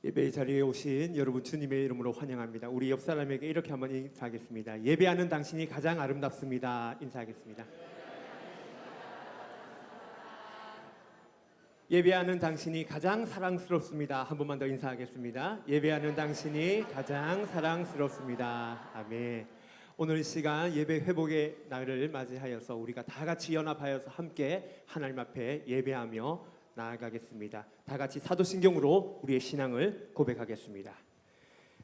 예배 자리에 오신 여러분 주님의 이름으로 환영합니다. 우리 옆 사람에게 이렇게 한번 인사하겠습니다. 예배하는 당신이 가장 아름답습니다. 인사하겠습니다. 예배하는 당신이 가장 사랑스럽습니다. 한 번만 더 인사하겠습니다. 예배하는 당신이 가장 사랑스럽습니다. 아멘. 오늘 시간 예배 회복의 날을 맞이하여서 우리가 다 같이 연합하여서 함께 하나님 앞에 예배하며 나아가겠습니다. 다 같이 사도신경으로 우리의 신앙을 고백하겠습니다.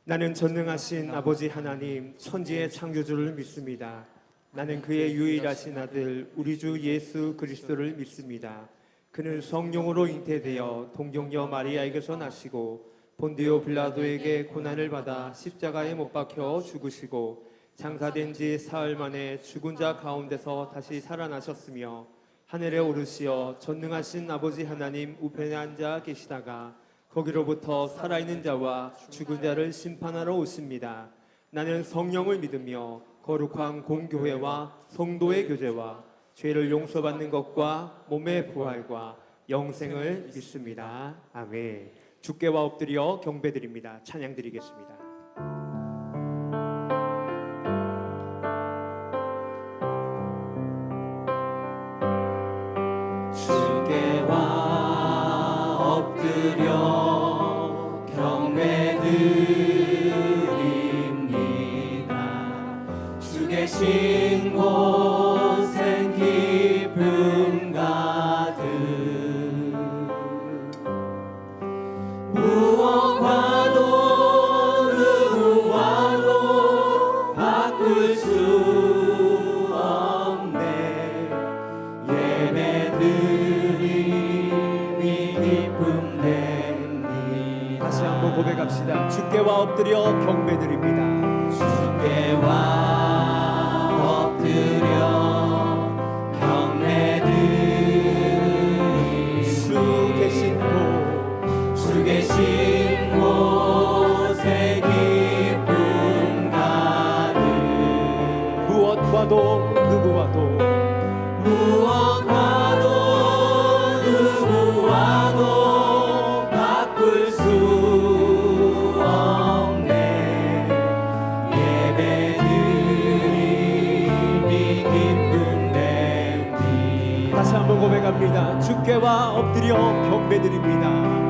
나는 전능하신 아버지 하나님 천지의 창조주를 믿습니다. 나는 그의 유일하신 아들 우리 주 예수 그리스도를 믿습니다. 그는 성령으로 잉태되어 동정녀 마리아에게서 나시고 본디오 빌라도에게 고난을 받아 십자가에 못 박혀 죽으시고 장사된 지 사흘 만에 죽은 자 가운데서 다시 살아나셨으며 하늘에 오르시어 전능하신 아버지 하나님 우편에 앉아 계시다가 거기로부터 살아있는 자와 죽은 자를 심판하러 오십니다. 나는 성령을 믿으며 거룩한 공교회와 성도의 교제와 죄를 용서받는 것과 몸의 부활과 영생을 믿습니다. 아멘. 주께와 엎드려 경배드립니다. 찬양드리겠습니다. 엎드려 경배드립니다. 주 계신 곳엔 기쁨 가득 무엇과도 누구와도 바꿀 수 없네. 예배드림이 기쁨 됩니다. 다시 한번 고백합시다. 주께와 엎드려 경배드립니다. 주께와 엎드려 경배드립니다. 주 계신 곳에 기쁨 가득 무엇과도 누구와도 누구와도 바꿀 수 없네. 예배드림이 기쁨 됩니다. 다시 한번 고백합니다. 주께와 엎드려 경배드립니다.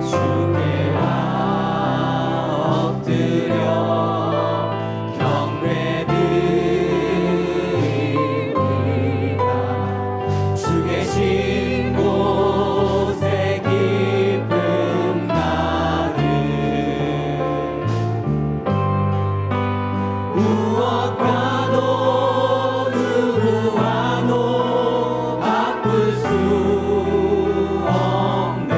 주께와 엎드려 경배드립니다. 주 계신 곳에 기쁨 가득 무엇과도 누구와도 바꿀 수 없네.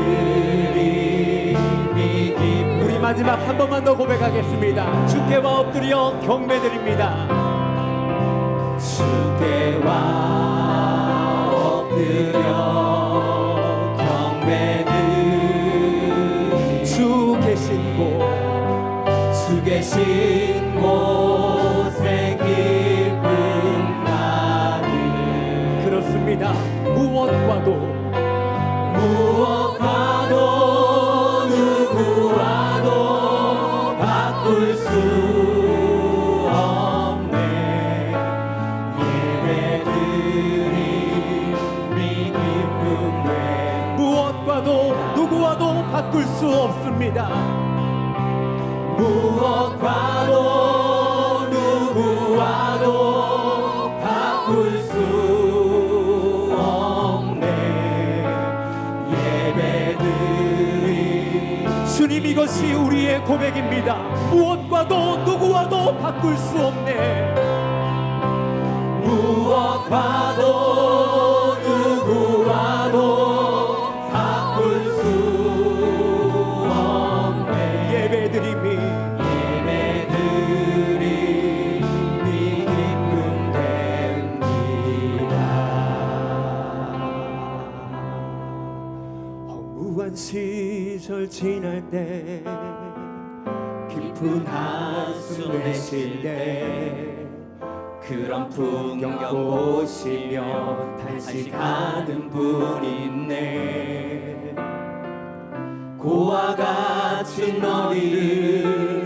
예배드림이 기쁨. 우리 마지막 한 번만 더 고백하겠습니다. 주께와 엎드려 경배드립니다. 주께와 엎드려 경배드립니다. 주 계신 곳에 기쁨 가득 그렇습니다. 무엇과도 누구와도 바꿀 수 없네. 예배드림이 기쁨 됩니다. 무엇과도 누구와도 바꿀 수 없습니다. 무엇과도 누구와도 바꿀 수 없네. 예배드림 주님 이것이 우리의 고백입니다. 무엇과도 누구와도 바꿀 수 없네. 무엇과도 누구와도 바꿀 수 없네. 예배드림이 기쁨 됩니다. 허무한 시절 지날 때 깊은 한숨 내쉴 때 그런 풍경 보시며 탄식하는 분 있네. 고와 같은 너희를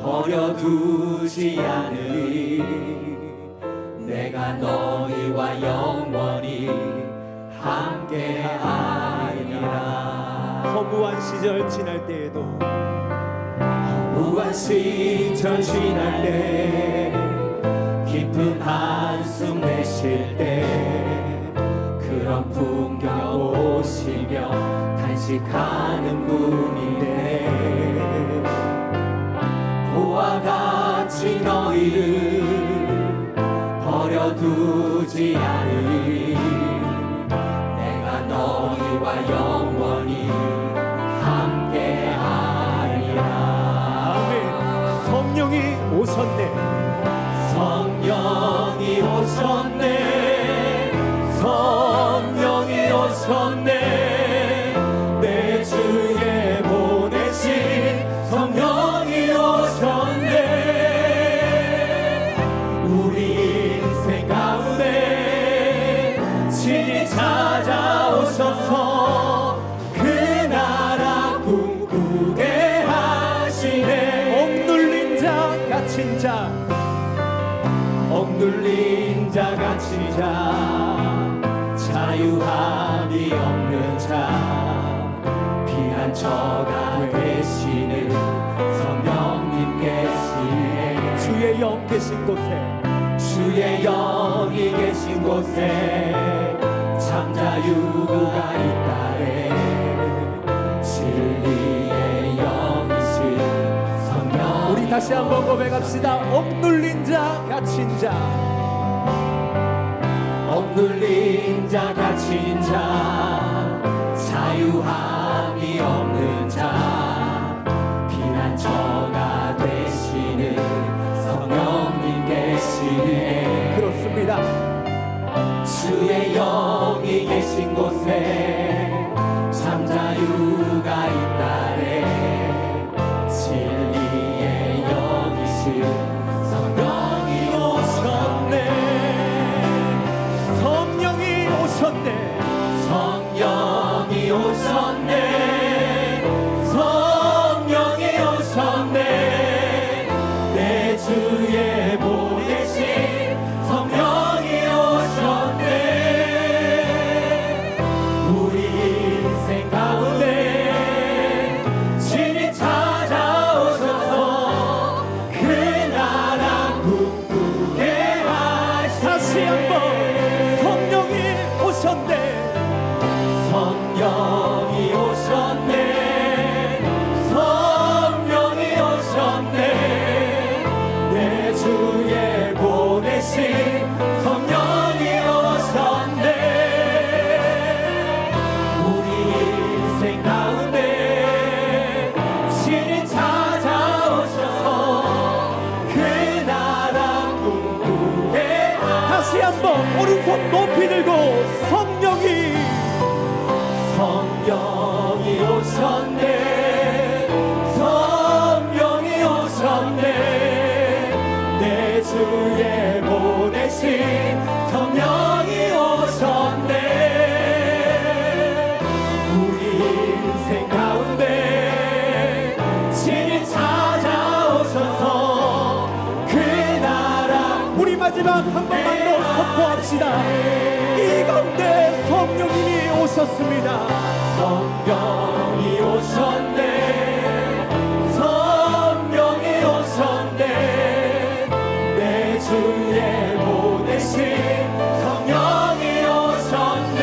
버려두지 않으리. 내가 너희와 영원히 함께하리라. 허무한 시절 지날 때에도 무한 시절 지날 때 깊은 한숨 내쉴 때 그런 풍경 보시며 단식하는 분이네. 고와 같이 너희를 버려두지 않으리. 내가 너희와 영원히 함께하리라. 아멘. 성령이 오셨네. 성령이 오셨네. 성령이 오셨네. 내 주에 보내신 성령이 오셨네. 우리 인생 가운데 친히 찾아오셔서 그 나라 꿈꾸게 하시네. 억눌린 자 갇힌 자 억눌린 자 갇힌 자 자유함이 없는 자 피난처가 되시는 성령님 계시네. 주의 영 계신 곳에 주의 영이 계신 곳에 참 자유가 있다네. 진리의 영이신 성령. 우리 다시 한번 고백합시다. 억눌린 자 갇힌 자 억눌린 자 갇힌 자 자유함이 없는 자 피난처가 되시는 성령님 계시네. 그렇습니다. 주의 영이 계신 곳에 참 자유가 있다네. 진리의 영이신 성령이 오셨네. 성령이 오셨네. 성령이 오셨네. 성령이 오셨네. 내 주에 보내신 성령이 오셨네. 우리 인생 가운데 친히 찾아오셔서 그 나라 꿈꾸게 하시네. 다시 한번 성령이 오셨네. 성령이 오셨네. 성령이 오셨네. 내 주에 보내신 성령이 오셨네. 우리 인생 가운데 친히 찾아오셔서 그 나라 꿈꾸게 다시 한번 오른손 높이 들고 성령이 성령이 오셨네. 성령이 오셨네. 내 주에 보내신 성령이 오셨네. 우리 인생 가운데 친히 찾아오셔서 그 나라. 우리 마지막 한 번만 더 선포합시다. 이 가운데 성령님이 오셨습니다. 성령이 오셨네. 성령이 오셨네. 내 주에 보내신 성령이 오셨네.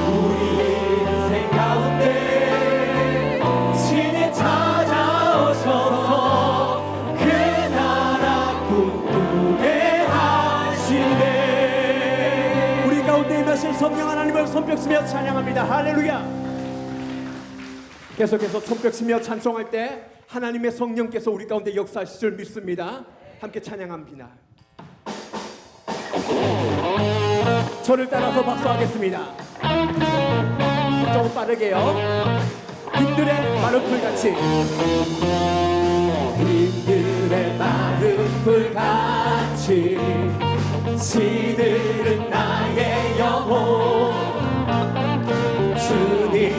우리 인생 가운데 친히 찾아오셔서 그 나라 꿈꾸게 하시네. 우리 가운데 임하신 성령 하나님을 손뼉치며 찬양합니다. 할렐루야. 계속해서 손뼉치며 찬송할 때 하나님의 성령께서 우리 가운데 역사하실 줄 믿습니다. 함께 찬양합니다. 저를 따라서 박수하겠습니다. 조금 빠르게요. 빈들의 마른 풀같이 빈들의 마른 풀같이 시들은 나의 영혼. 주님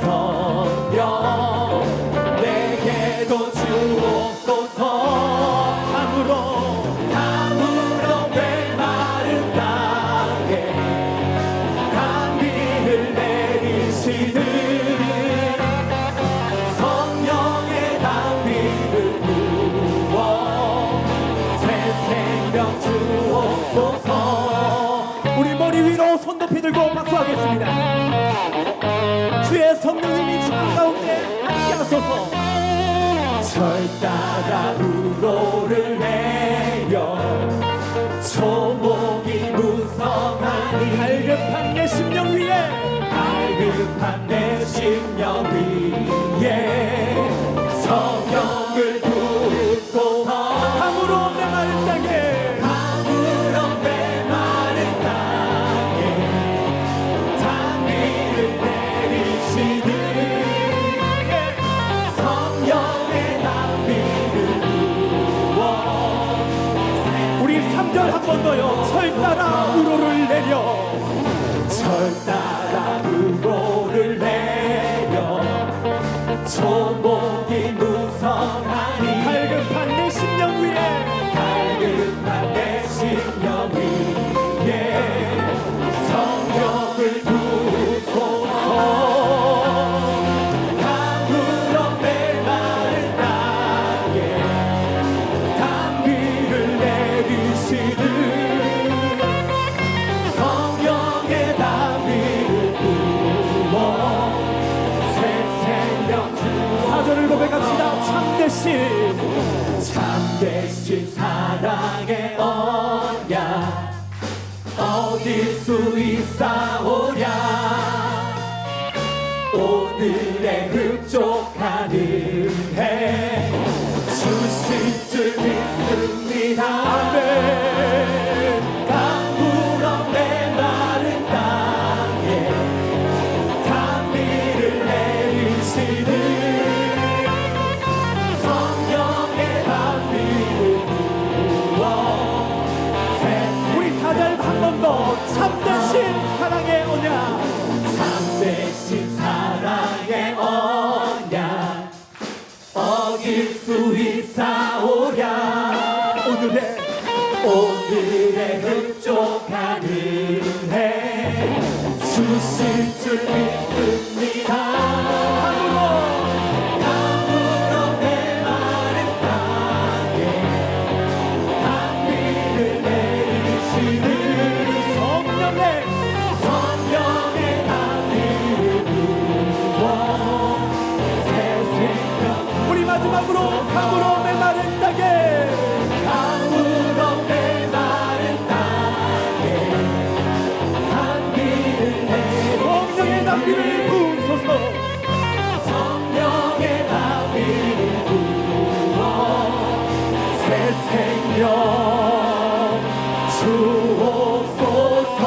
성령 내게도 주옵소서. 담으로 메마른 땅에 단비를 내리시듯 성령의 단비를 부어 새 생명 주옵소서. 우리 머리 위로 손 높이 들고 박수하겠습니다. 주의 성령님이 시간 가운데 함께 하소서. 절 따라 우로를 내려 초목이 무성하니 갈급한 내 심령 위에 갈급한 내 심령 위에 성령을 부으소서. 담으로 메마른 땅에 아무런 메마른 땅에 단비를 내리시듯 성령의 단비를 부어 우리 3절 한 번 더요. 철 따라 우로를 내려 절 따라 우로를 내려 초목이 무성하니 갈급한 내 심령 위에 갈급한 내 심령 위에 성령을 부으소서. 가물어 메마른 땅에 단비를 내리시듯 성령의 단비를 부어 새 생명 주옵소서. 4절을 고백합시다. 참되신 사랑의 언약 얻을 수 있사오랴. 오늘의 흡족한 은혜 주실 줄 믿습니다. 아멘. 강물어 메마른 땅에 단비를 내리시듯 성령의 단비를 부어 우리 다들 한 번 더 참되신 사랑의 언약 참되신 사랑의 언약 얻을 수 있사오랴. 오늘의 흡족한 은혜 주실 줄 믿습니다. 가물어 메마른 땅에 단비를 내리시듯 성령의 단비를 부어 새 생명. 우리 마지막으로 강으로 메마른 땅에 가물어 메마른 땅에 단비를 성령의 단비를 부으소서. 성령의 단비를 부어 새 생명 주옵소서.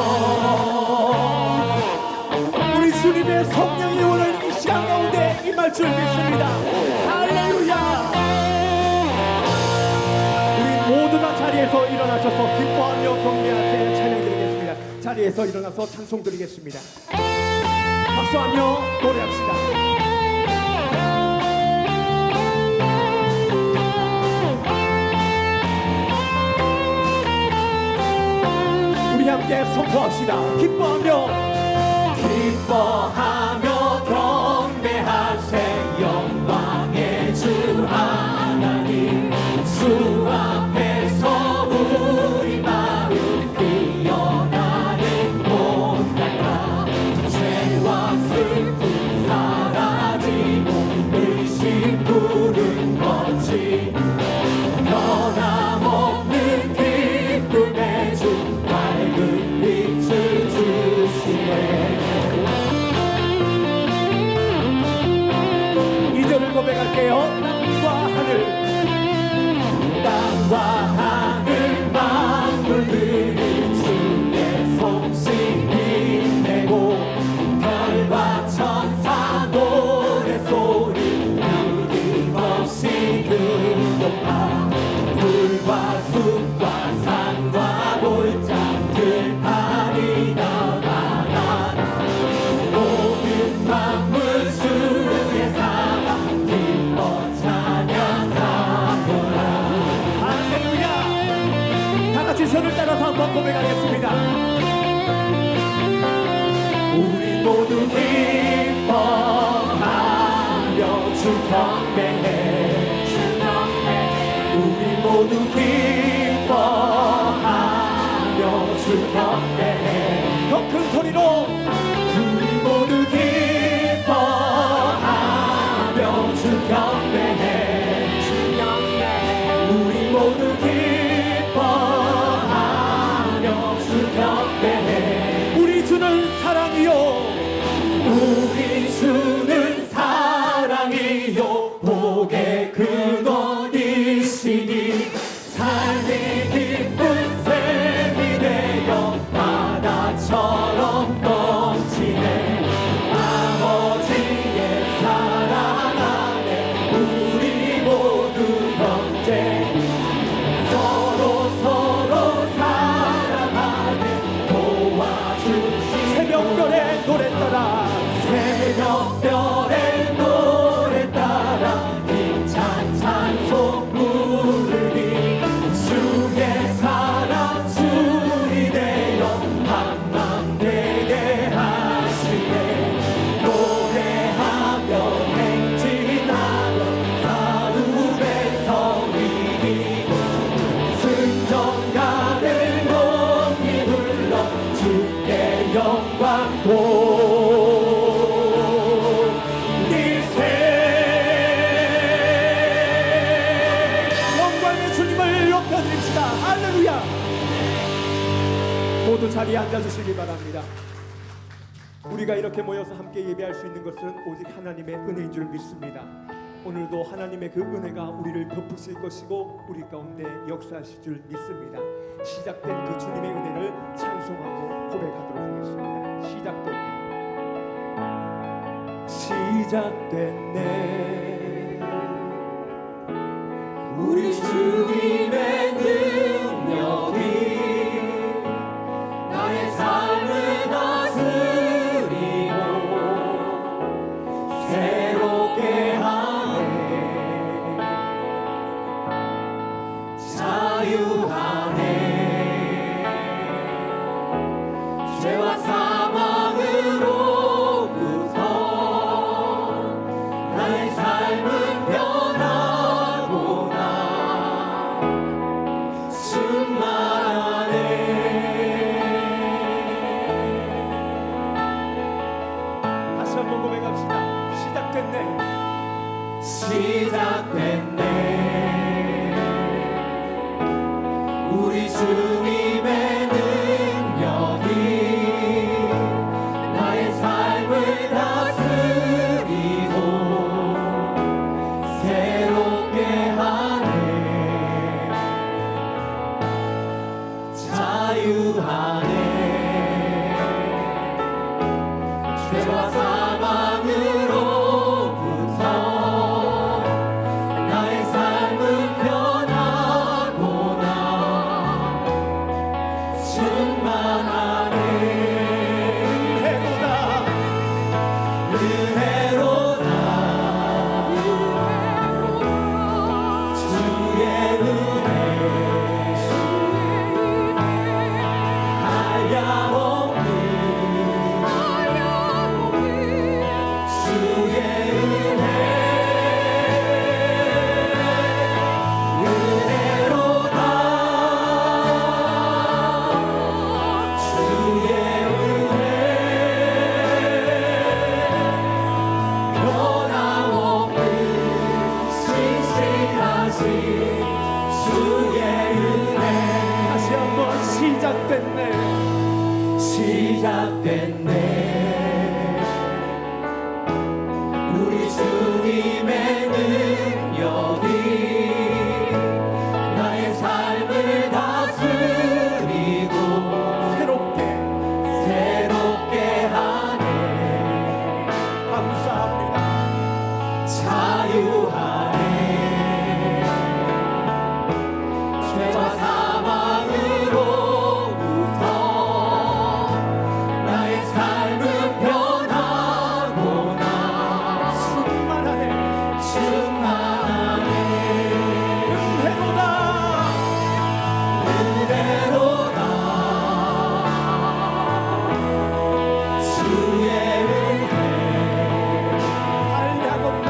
우리 주님의 성령이 오늘 이 시간 가운데 임할 줄 믿습니다. 할렐루야. 우리 모두가 자리에서 일어나셔서 기뻐하며 경배하세요. 찬양 드리겠습니다. 자리에서 일어나서 찬송 드리겠습니다. 박수하며 노래합시다. 우리 함께 선포합시다. 기뻐하며 경배하세 영광의 주 하나님. 주 앞에서 우리 마음 피어나는 온갖 죄와 슬픔 사라지고 의심 부른 거친 변함없는 기쁨의 주 밝은 빛을 주시네. 이절을 고백할게요. 땅과 하늘 만물들이 주의 솜씨 빛내고 별과 천사 노래소리 끊임없이 들려파. 불과 숲과 산과 골장 들판이 나가나 모든 만물 수 주 경배해 우리 모두 기뻐하며 주 경배해 더 큰 소리로 우리 모두 기뻐하며 주 경배해 우리 모두 기뻐하며 주 경배해 우리 주는 사랑이요 우리 주는 사랑이요 복의 근원이시니 삶이 기쁜 샘이 되어 바다처럼 넘치네 아버지의 사랑 안에 우리 모두 형제 서로 사랑하게 도와주시 새벽별의 노래 따라 새벽별의 노래 따라 힘찬 찬송 부르리 주의 사랑 주이 되어 한맘 되게 하시네 노래하며 행진하며 사둠의 성이고 승전가를 높이 불러 주께 영광 영광의 주님을 높여드립시다. 할렐루야. 모두 자리에 앉아주시기 바랍니다. 우리가 이렇게 모여서 함께 예배할 수 있는 것은 오직 하나님의 은혜인 줄 믿습니다. 오늘도 하나님의 그 은혜가 우리를 덮으실 것이고 우리 가운데 역사하실 줄 믿습니다. 시작된 그 주님의 은혜를 찬송하고 고백하도록 하겠습니다. 시작됐네 우리 주님의 능력이 나의 삶을 다스리고 새롭게 하네 자유하네 죄와 사망으로부터 나의 삶은 변하구나 충만하네 다시 한번 고백합시다. 시작됐네 시작됐네 우리 주님의 능력이 나의 삶을 다스리고 새롭게 하네 자유하네 죄와 사망으로부터 나의 삶은 변하구나 충만하네 은혜로다 주의 은혜 한량없는 주의 은혜 은혜로다 주의 은혜 변함없는 신실하신 주의 은혜 다시 한번 시작됐네 시작됐네 우리 주님의 능력이 나의 삶을 다스리고 새롭게 하네 감사합니다. 자유하네 죄와 사망으로부터 나의 삶은 변하구나 충만하네 충만하네 은혜로다 은혜로다 주의 은혜 한량없는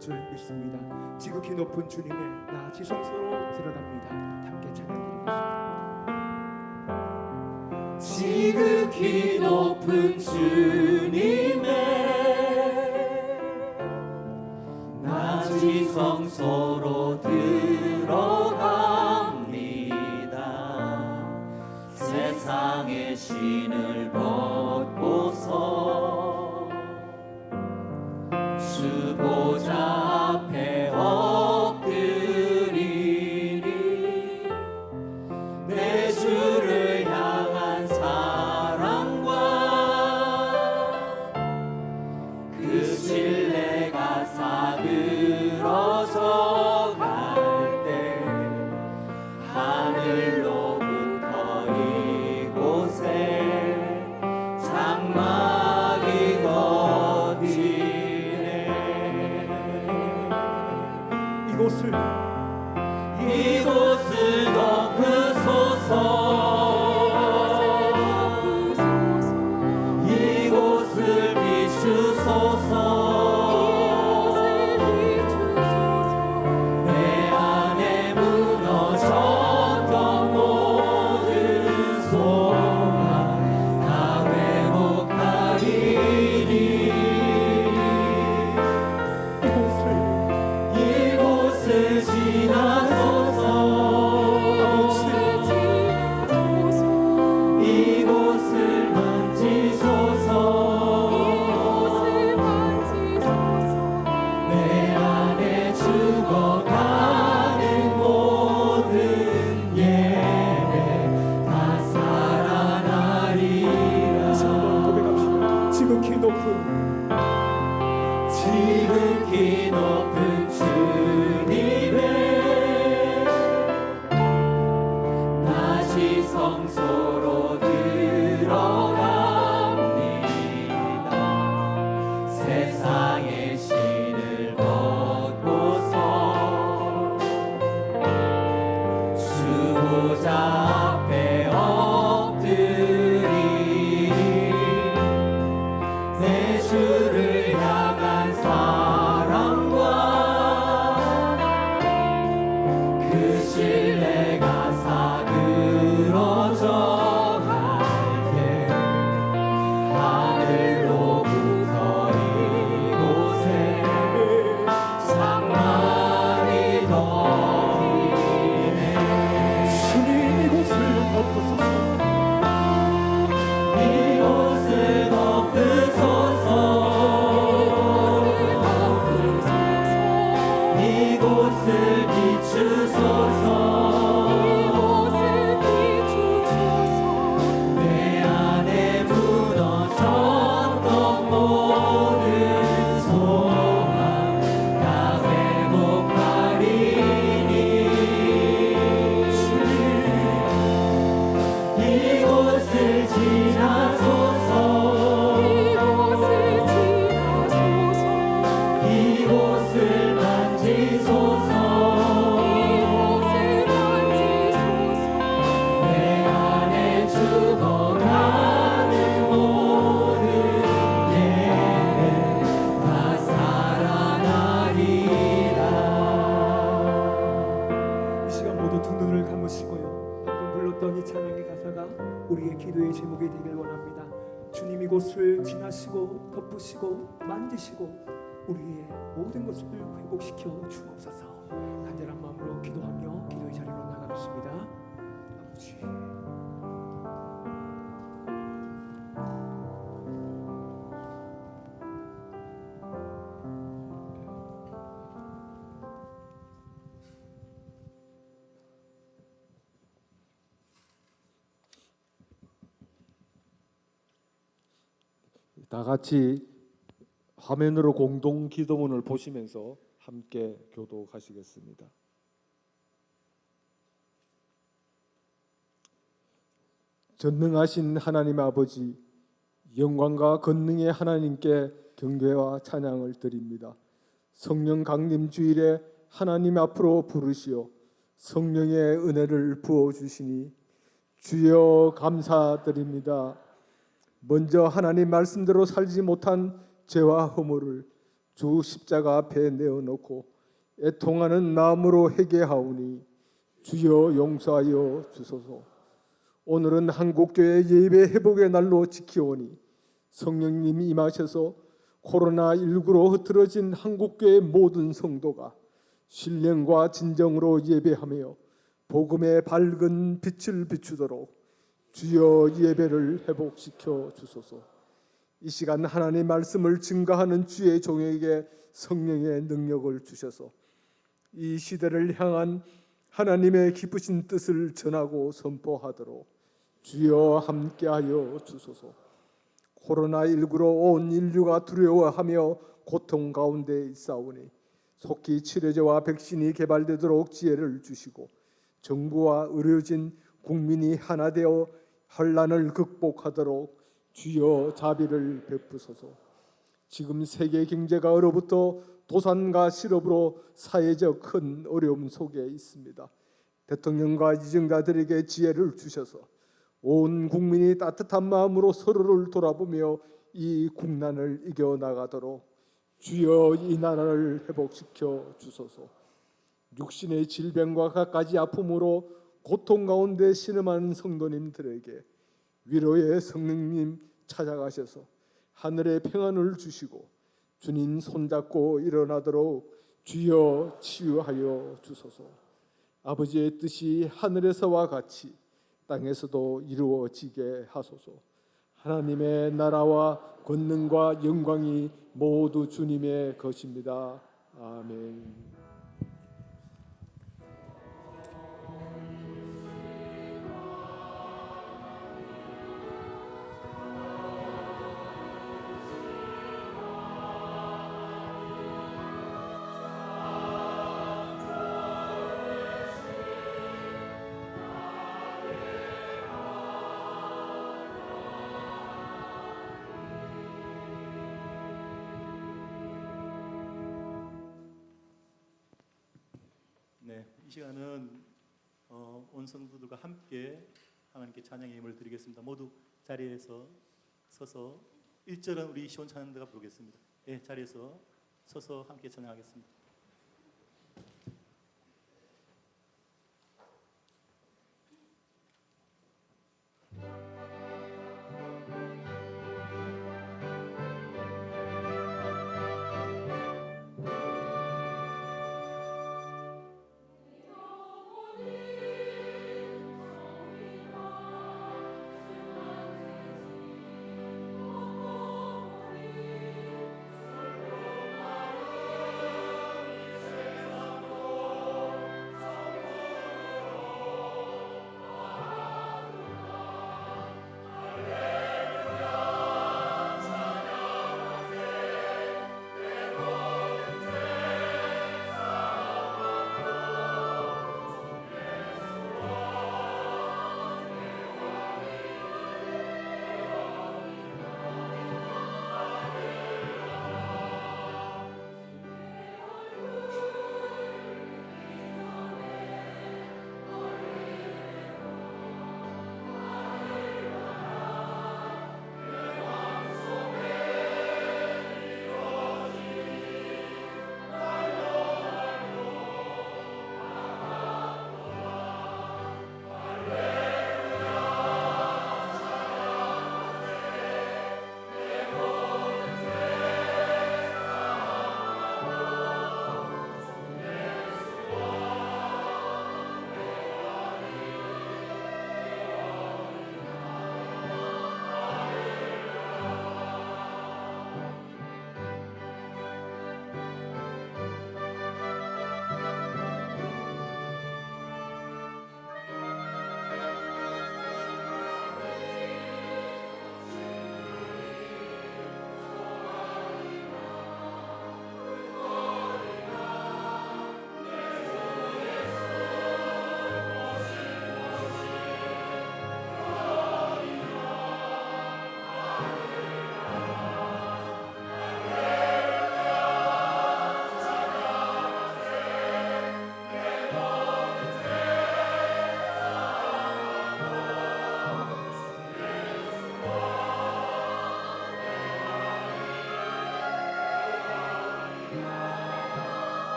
줄 믿습니다. 지극히 높은 주님의 나 지성소로 들어갑니다. 함께 찬양드리겠습니다. 지극히 높은 주님의 나지성소로 들어갑니다. 세상의 신을 벗고서 주 보좌 앞에 엎드리니 내 주를 향한 사랑과 그 신뢰가 사그러져 갈 때 하늘로부터 이곳에 장막이 걷히네. 이곳을 덮으소서. 이곳을 비추소서. 내 안에 무너졌던 모든 소망 다 회복하리니. 이곳을 지나소서. 이곳을 만지소서. 내 안에 죽어가는 모든 예배 다 살아나리라. 다시 한번 고백합시다. 지극히 높은 주님의 나지성소로 들어갑니다. 세상의 신을 벗고서 주 보좌 앞에 엎드리니 내 주를 향한 사랑과 그 신뢰가 사그러져 갈 때 하늘로부터 이곳에 장막이 덮이네. 주님 이곳을 덮으소서. 이곳을 덮으소서. 이곳을 비추소서. 내 안에 무너졌던 모든 소망 다 회복하리니. 이곳을 지나소서. 이곳을 만지소서. 내 안에 죽어가는 모든 예배 다 살아나리라. 이 시간 모두 두 눈을 감으시고요. 방금 불렀던 이 찬양의 가사가 우리의 기도의 제목이 되길 원합니다. 주님 이곳을 지나시고 덮으시고 만지시고 우리의 모든 것을 회복시켜 주옵소서. 간절한 마음으로 기도하며 기도의 자리로 나가겠습니다. 아버지, 다 같이 화면으로 공동 기도문을 보시면서 함께 교독하시겠습니다. 전능하신 하나님 아버지, 영광과 권능의 하나님께 경배와 찬양을 드립니다. 성령 강림 주일에 하나님 앞으로 부르시어 성령의 은혜를 부어 주시니 주여 감사드립니다. 먼저 하나님 말씀대로 살지 못한 죄와 허물을 주 십자가 앞에 내어놓고 애통하는 마음으로 회개하오니 주여 용서하여 주소서. 오늘은 한국교회 예배 회복의 날로 지키오니 성령님이 임하셔서 코로나19로 흐트러진 한국교회 모든 성도가 신령과 진정으로 예배하며 복음의 밝은 빛을 비추도록 주여 예배를 회복시켜 주소서. 이 시간 하나님의 말씀을 증거하는 주의 종에게 성령의 능력을 주셔서 이 시대를 향한 하나님의 기쁘신 뜻을 전하고 선포하도록 주여 함께하여 주소서. 코로나19로 온 인류가 두려워하며 고통 가운데 있사오니 속히 치료제와 백신이 개발되도록 지혜를 주시고 정부와 의료진, 국민이 하나 되어 환난을 극복하도록 주여 자비를 베푸소서. 지금 세계 경제가 얼어붙어 도산과 실업으로 사회적 큰 어려움 속에 있습니다. 대통령과 지정자들에게 지혜를 주셔서 온 국민이 따뜻한 마음으로 서로를 돌아보며 이 국난을 이겨나가도록 주여 이 나라를 회복시켜 주소서. 육신의 질병과 갖가지 아픔으로 고통 가운데 신음하는 성도님들에게 위로의 성령님 찾아가셔서 하늘의 평안을 주시고 주님 손잡고 일어나도록 주여 치유하여 주소서. 아버지의 뜻이 하늘에서와 같이 땅에서도 이루어지게 하소서. 하나님의 나라와 권능과 영광이 모두 주님의 것입니다. 아멘. 네, 이 시간은 온 성도들과 함께 하나님께 찬양의 힘을 드리겠습니다. 모두 자리에서 서서 1절은 우리 시온 찬양대가 부르겠습니다. 예, 자리에서 서서 함께 찬양하겠습니다.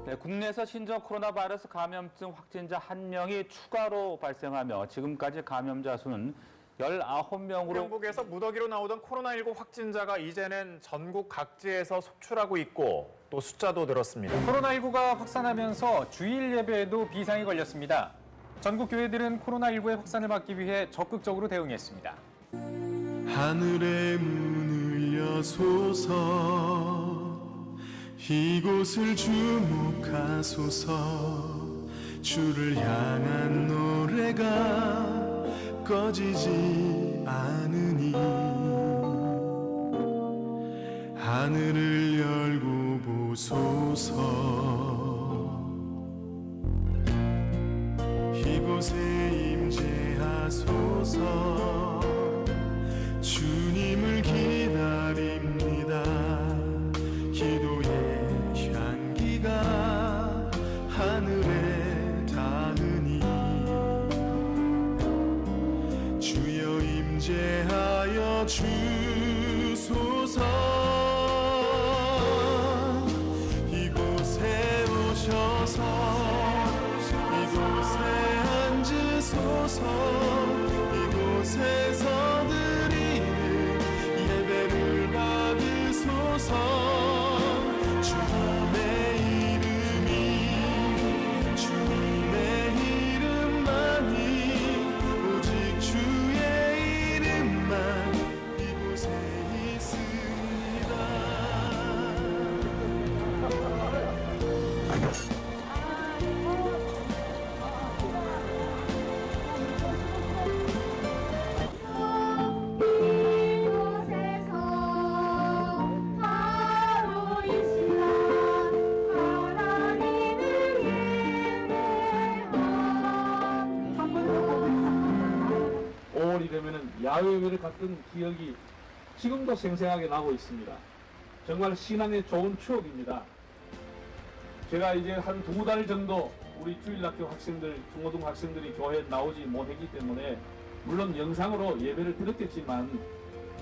네, 국내에서 신종 코로나 바이러스 감염증 확진자 1명이 추가로 발생하며 지금까지 감염자 수는 19명으로 영국에서 무더기로 나오던 코로나19 확진자가 이제는 전국 각지에서 속출하고 있고 또 숫자도 늘었습니다. 코로나19가 확산하면서 주일 예배에도 비상이 걸렸습니다. 전국 교회들은 코로나19의 확산을 막기 위해 적극적으로 대응했습니다. 하늘의 문을 여소서 이곳을 주목하소서 주를 향한 노래가 꺼지지 않으니 하늘을 열고 보소서 이곳에 임재하소서 주님을 기다립니다. 기도의 향기가 하늘에 닿으니 주여 임재하여 주소서 이곳에 오셔서 이곳에 앉으소서 이곳에서 드리는 예배를 받으소서 주님의 이름만이 오직 주의 이름만 이곳에 있습니다. 이곳에서 바로 이 시간 하나님을 예배하리. 5월이 되면은 야외를 갔던 기억이 지금도 생생하게 나고 있습니다. 정말 신앙의 좋은 추억입니다. 제가 이제 한 2달 정도 우리 주일학교 학생들, 중고등 학생들이 교회에 나오지 못했기 때문에 물론 영상으로 예배를 드렸겠지만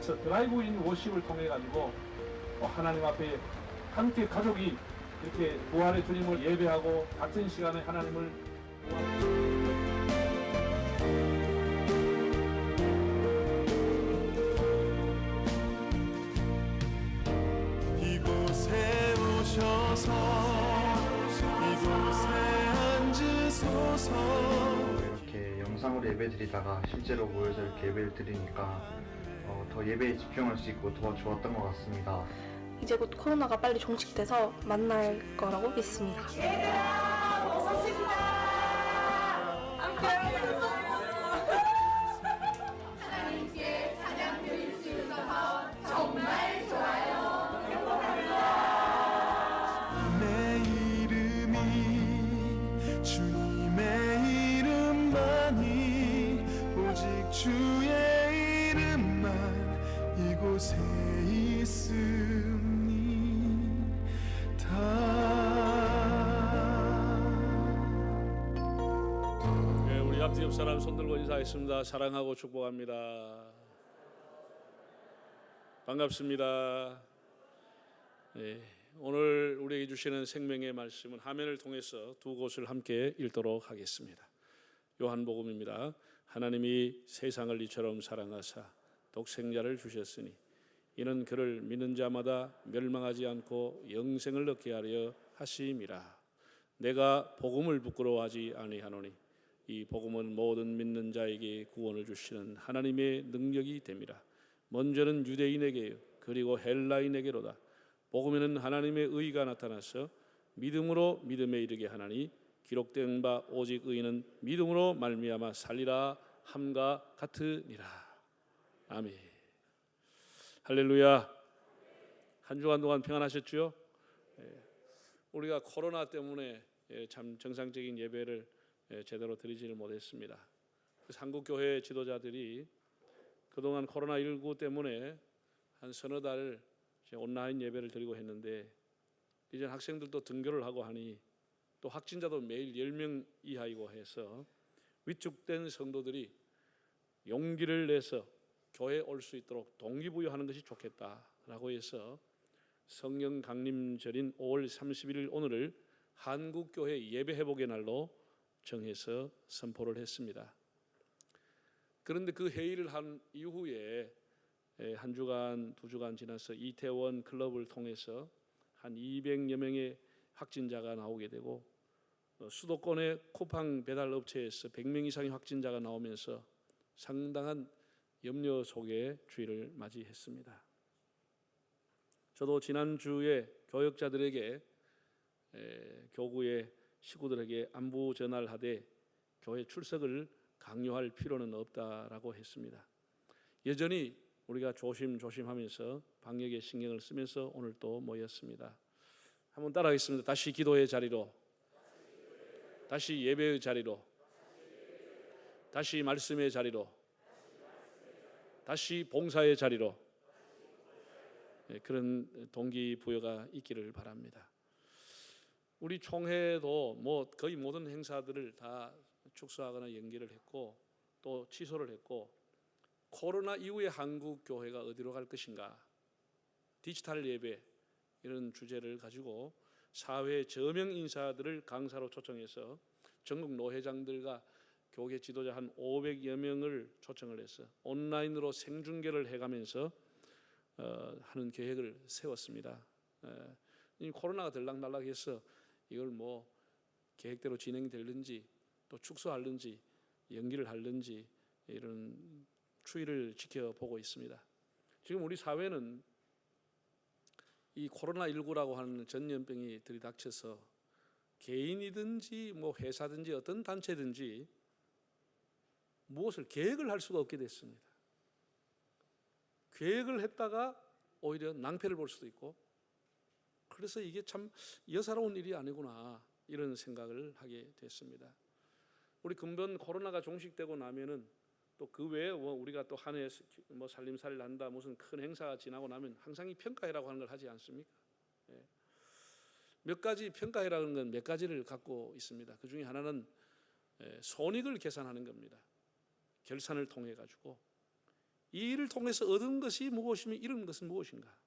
저 드라이브인 워십을 통해 가지고 하나님 앞에 함께 가족이 이렇게 부활의 주님을 예배하고 같은 시간에 하나님을 이곳에 오셔서 이곳에 앉으소서 이렇게 영상으로 예배드리다가 실제로 모여서 이렇게 예배를 드리니까 더 예배에 집중할 수 있고 더 좋았던 것 같습니다. 이제 곧 코로나가 빨리 종식돼서 만날 거라고 믿습니다. 하나님께 찬양 드릴 수 있어서 정말 좋아요. 내 이름이 주님의 이름만이 오직 주의 이름만 이곳에 있습니다. 네, 우리 앞뒤 옆 사람 손들고 인사하겠습니다. 사랑하고 축복합니다. 반갑습니다. 네, 오늘 우리에게 주시는 생명의 말씀은 화면을 통해서 두 곳을 함께 읽도록 하겠습니다. 요한복음입니다. 하나님이 세상을 이처럼 사랑하사 독생자를 주셨으니 이는 그를 믿는 자마다 멸망하지 않고 영생을 얻게 하려 하심이라. 내가 복음을 부끄러워하지 아니하노니 이 복음은 모든 믿는 자에게 구원을 주시는 하나님의 능력이 됨이라. 먼저는 유대인에게요 그리고 헬라인에게로다. 복음에는 하나님의 의가 나타나서 믿음으로 믿음에 이르게 하나니 기록된 바 오직 의인은 믿음으로 말미암아 살리라 함과 같으니라. 아멘. 할렐루야. 한 주간 동안 평안하셨죠? 우리가 코로나 때문에 참 정상적인 예배를 제대로 드리지를 못했습니다. 그래서 한국 교회 지도자들이 그동안 코로나19 때문에 한 서너 달 온라인 예배를 드리고 했는데 이제 학생들도 등교를 하고 하니 또 확진자도 매일 10명 이하이고 해서 위축된 성도들이 용기를 내서 교회에 올 수 있도록 동기부여하는 것이 좋겠다라고 해서 성령 강림절인 5월 31일 오늘을 한국교회 예배 회복의 날로 정해서 선포를 했습니다. 그런데 그 회의를 한 이후에 한 주간, 두 주간 지나서 이태원 클럽을 통해서 한 200여 명의 확진자가 나오게 되고 수도권의 쿠팡 배달 업체에서 100명 이상의 확진자가 나오면서 상당한 염려 속에 주일을 맞이했습니다. 저도 지난주에 교역자들에게 교구의 식구들에게 안부 전화를 하되 교회 출석을 강요할 필요는 없다라고 했습니다. 여전히 우리가 조심하면서 방역에 신경을 쓰면서 오늘 또 모였습니다. 한번 따라하겠습니다. 다시 기도의 자리로, 다시 예배의 자리로, 다시 말씀의 자리로, 다시 봉사의 자리로, 그런 동기부여가 있기를 바랍니다. 우리 총회도 뭐 거의 모든 행사들을 다 축소하거나 연기를 했고 또 취소를 했고, 코로나 이후에 한국 교회가 어디로 갈 것인가, 디지털 예배 이런 주제를 가지고 사회 저명 인사들을 강사로 초청해서 전국 노회장들과 교계 지도자 한 500여 명을 초청을 해서 온라인으로 생중계를 해가면서 하는 계획을 세웠습니다. 이 코로나가 들락날락해서 이걸 뭐 계획대로 진행이 될는지 또 축소할는지 연기를 할는지 이런 추이를 지켜보고 있습니다. 지금 우리 사회는 이 코로나19라고 하는 전염병이 들이닥쳐서 개인이든지 뭐 회사든지 어떤 단체든지 무엇을 계획을 할 수가 없게 됐습니다. 계획을 했다가 오히려 낭패를 볼 수도 있고, 그래서 이게 참 여사로운 일이 아니구나 이런 생각을 하게 됐습니다. 우리 근본 코로나가 종식되고 나면은 또 그 외에 우리가 또 한 해 뭐 살림살이를 한다, 무슨 큰 행사가 지나고 나면 항상 이 평가회라고 하는 걸 하지 않습니까? 몇 가지 평가회라는 건 몇 가지를 갖고 있습니다. 그 중에 하나는 손익을 계산하는 겁니다. 결산을 통해 가지고 이 일을 통해서 얻은 것이 무엇이며 잃은 것은 무엇인가?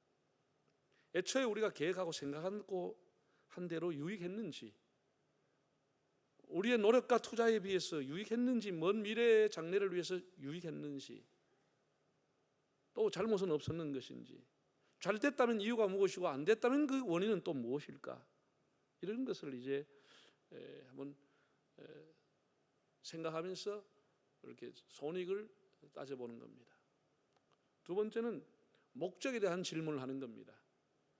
애초에 우리가 계획하고 생각하고 한 대로 유익했는지, 우리의 노력과 투자에 비해서 유익했는지, 먼 미래의 장래를 위해서 유익했는지, 또 잘못은 없었는 것인지, 잘 됐다면 이유가 무엇이고 안 됐다면 그 원인은 또 무엇일까? 이런 것을 이제 한번 생각하면서 이렇게 손익을 따져보는 겁니다. 두 번째는 목적에 대한 질문을 하는 겁니다.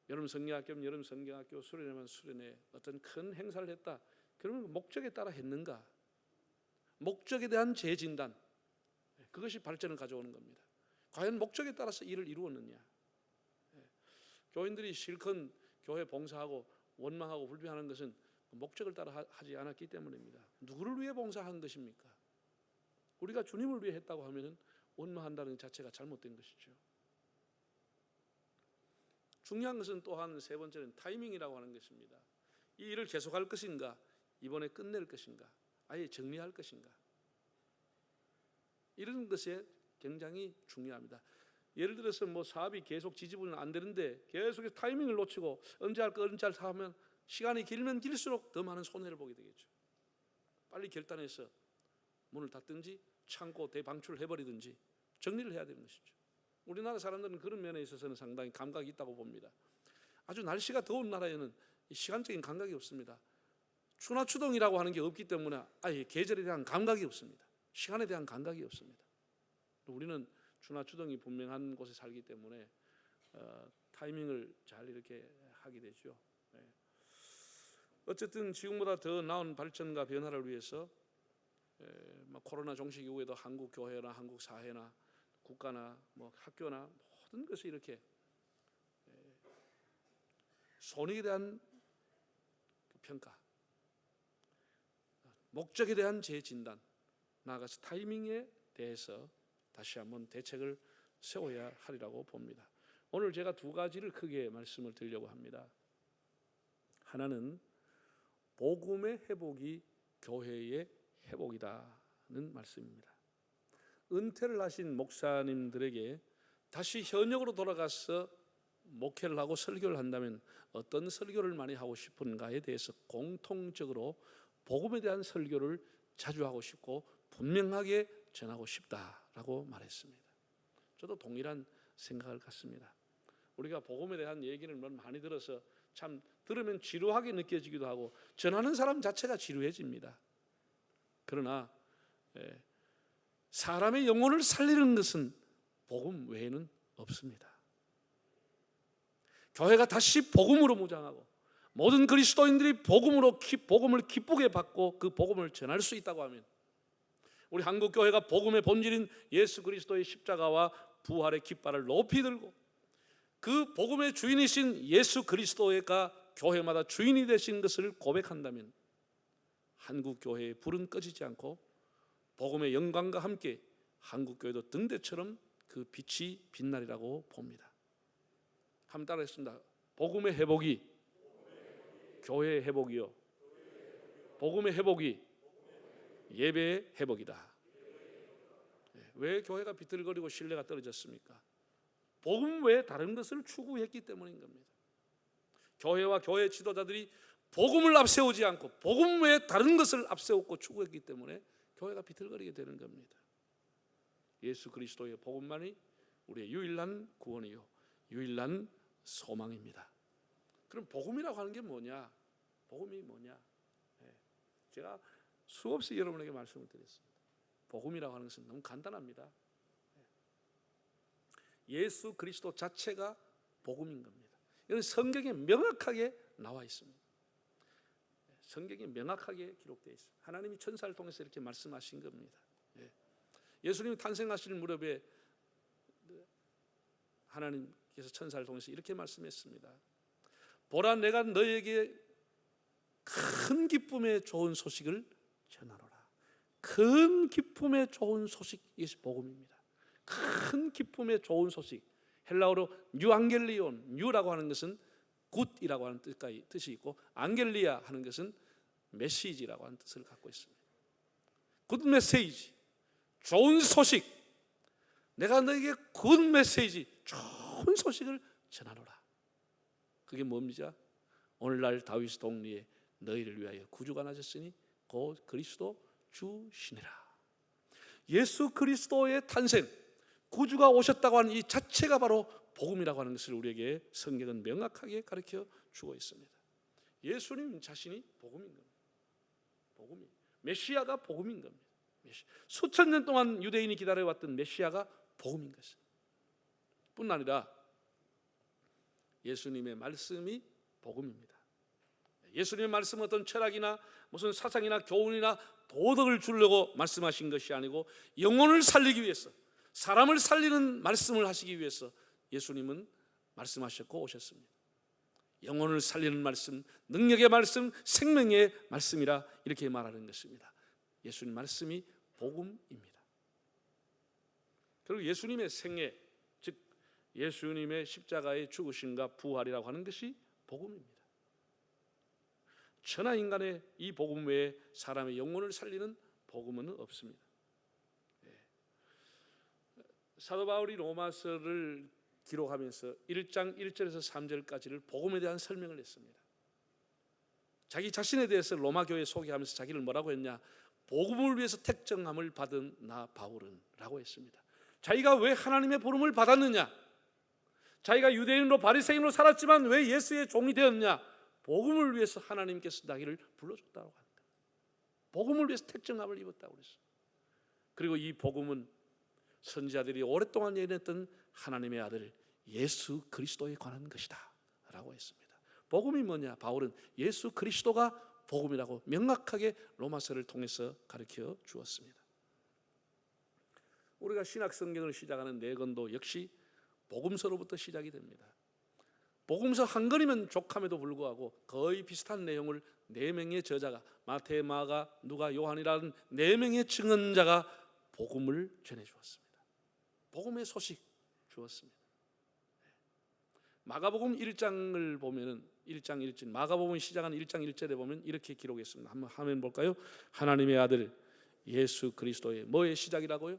여름 성경학교면 여름 성경학교, 수련회면 수련회, 어떤 큰 행사를 했다. 그러면 목적에 따라 했는가? 목적에 대한 재진단, 그것이 발전을 가져오는 겁니다. 과연 목적에 따라서 일을 이루었느냐? 교인들이 실컷 교회 봉사하고 원망하고 불평하는 것은 목적을 따라 하지 않았기 때문입니다. 누구를 위해 봉사한 것입니까? 우리가 주님을 위해 했다고 하면 원망한다는 자체가 잘못된 것이죠. 중요한 것은 또한 세 번째는 타이밍이라고 하는 것입니다. 이 일을 계속할 것인가, 이번에 끝낼 것인가, 아예 정리할 것인가, 이런 것에 굉장히 중요합니다. 예를 들어서 뭐 사업이 계속 지지부는 안 되는데 계속해서 타이밍을 놓치고 언제 할까 하면 시간이 길면 길수록 더 많은 손해를 보게 되겠죠. 빨리 결단해서 문을 닫든지 창고 대방출을 해버리든지 정리를 해야 되는 것이죠. 우리나라 사람들은 그런 면에 있어서는 상당히 감각이 있다고 봅니다. 아주 날씨가 더운 나라에는 시간적인 감각이 없습니다. 추나추동이라고 하는 게 없기 때문에 아예 계절에 대한 감각이 없습니다. 시간에 대한 감각이 없습니다. 우리는 추나추동이 분명한 곳에 살기 때문에 타이밍을 잘 이렇게 하게 되죠. 어쨌든 지금보다 더 나은 발전과 변화를 위해서 코로나 종식 이후에도 한국 교회나 한국 사회나 국가나 뭐 학교나 모든 것이 이렇게 손익에 대한 평가, 목적에 대한 재진단, 나아가서 타이밍에 대해서 다시 한번 대책을 세워야 하리라고 봅니다. 오늘 제가 두 가지를 크게 말씀을 드리려고 합니다. 하나는 복음의 회복이 교회의 회복이다는 말씀입니다. 은퇴를 하신 목사님들에게 다시 현역으로 돌아가서 목회를 하고 설교를 한다면 어떤 설교를 많이 하고 싶은가에 대해서 공통적으로 복음에 대한 설교를 자주 하고 싶고 분명하게 전하고 싶다라고 말했습니다. 저도 동일한 생각을 갖습니다. 우리가 복음에 대한 얘기를 많이 들어서 참 들으면 지루하게 느껴지기도 하고 전하는 사람 자체가 지루해집니다. 그러나 사람의 영혼을 살리는 것은 복음 외에는 없습니다. 교회가 다시 복음으로 무장하고 모든 그리스도인들이 복음을 기쁘게 받고 그 복음을 전할 수 있다고 하면 우리 한국 교회가 복음의 본질인 예수 그리스도의 십자가와 부활의 깃발을 높이 들고 그 복음의 주인이신 예수 그리스도가 교회마다 주인이 되신 것을 고백한다면 한국 교회의 불은 꺼지지 않고 복음의 영광과 함께 한국 교회도 등대처럼 그 빛이 빛나리라고 봅니다. 한번 따라했습니다. 복음의 회복이 교회의 회복이요, 복음의 회복이 예배의 회복이다. 왜 교회가 비틀거리고 신뢰가 떨어졌습니까? 복음 외에 다른 것을 추구했기 때문인 겁니다. 교회와 교회 지도자들이 복음을 앞세우지 않고 복음 외에 다른 것을 앞세웠고 추구했기 때문에 교회가 비틀거리게 되는 겁니다. 예수 그리스도의 복음만이 우리의 유일한 구원이요 유일한 소망입니다. 그럼 복음이라고 하는 게 뭐냐? 복음이 뭐냐? 제가 수없이 여러분에게 말씀을 드렸습니다. 복음이라고 하는 것은 너무 간단합니다. 예수 그리스도 자체가 복음인 겁니다. 이건 성경에 명확하게 나와 있습니다. 성경에 명확하게 기록되어 있습니다. 하나님이 천사를 통해서 이렇게 말씀하신 겁니다. 예수님이 탄생하실 무렵에 하나님께서 천사를 통해서 이렇게 말씀했습니다. 보라, 내가 너에게 큰 기쁨의 좋은 소식을 전하노라. 큰 기쁨의 좋은 소식, 이것이 복음입니다. 큰 기쁨의 좋은 소식, 헬라어로 뉴앙겔리온, 뉴라고 하는 것은 굿이라고 하는 뜻이 있고 앙겔리아 하는 것은 메시지라고 하는 뜻을 갖고 있습니다. 굿 메시지, 좋은 소식. 내가 너에게 굿 메시지, 좋은 소식을 전하노라. 그게 뭡니까? 오늘날 다윗 동리에 너희를 위하여 구주가 나셨으니 곧 그리스도 주시니라. 예수 그리스도의 탄생, 구주가 오셨다고 하는 이 자체가 바로 복음이라고 하는 것을 우리에게 성경은 명확하게 가르쳐 주고 있습니다. 예수님 자신이 복음인 겁니다. 복음이, 메시아가 복음인 겁니다. 수천 년 동안 유대인이 기다려왔던 메시아가 복음인 것입니다. 뿐 아니라 예수님의 말씀이 복음입니다. 예수님의 말씀은 어떤 철학이나 무슨 사상이나 교훈이나 도덕을 주려고 말씀하신 것이 아니고 영혼을 살리기 위해서, 사람을 살리는 말씀을 하시기 위해서 예수님은 말씀하셨고 오셨습니다. 영혼을 살리는 말씀, 능력의 말씀, 생명의 말씀이라 이렇게 말하는 것입니다. 예수님 말씀이 복음입니다. 그리고 예수님의 생애, 즉 예수님의 십자가의 죽으심과 부활이라고 하는 것이 복음입니다. 천하 인간의 이 복음 외에 사람의 영혼을 살리는 복음은 없습니다. 사도 바울이 로마서를 기록하면서 1장 1절에서 3절까지를 복음에 대한 설명을 했습니다. 자기 자신에 대해서 로마 교회에 소개하면서 자기를 뭐라고 했냐? 복음을 위해서 택정함을 받은 나 바울은 라고 했습니다. 자기가 왜 하나님의 부름을 받았느냐? 자기가 유대인으로 바리새인으로 살았지만 왜 예수의 종이 되었냐? 복음을 위해서 하나님께서 나기를 불러줬다고 합니다. 복음을 위해서 택정함을 입었다고 그랬어요. 그리고 이 복음은 선지자들이 오랫동안 예언했던 하나님의 아들 예수 그리스도에 관한 것이다 라고 했습니다. 복음이 뭐냐? 바울은 예수 그리스도가 복음이라고 명확하게 로마서를 통해서 가르쳐 주었습니다. 우리가 신약 성경을 시작하는 네 권도 역시 복음서로부터 시작이 됩니다. 복음서 한 권이면 족함에도 불구하고 거의 비슷한 내용을 네 명의 저자가, 마태, 마가, 누가, 요한이라는 네 명의 증언자가 복음을 전해 주었습니다. 복음의 소식 주었습니다. 마가복음 1장을 보면은 1장 1절, 마가복음 시작한 1장 1절에 보면 이렇게 기록했습니다. 한번 화면 볼까요? 하나님의 아들 예수 그리스도의 뭐의 시작이라고요?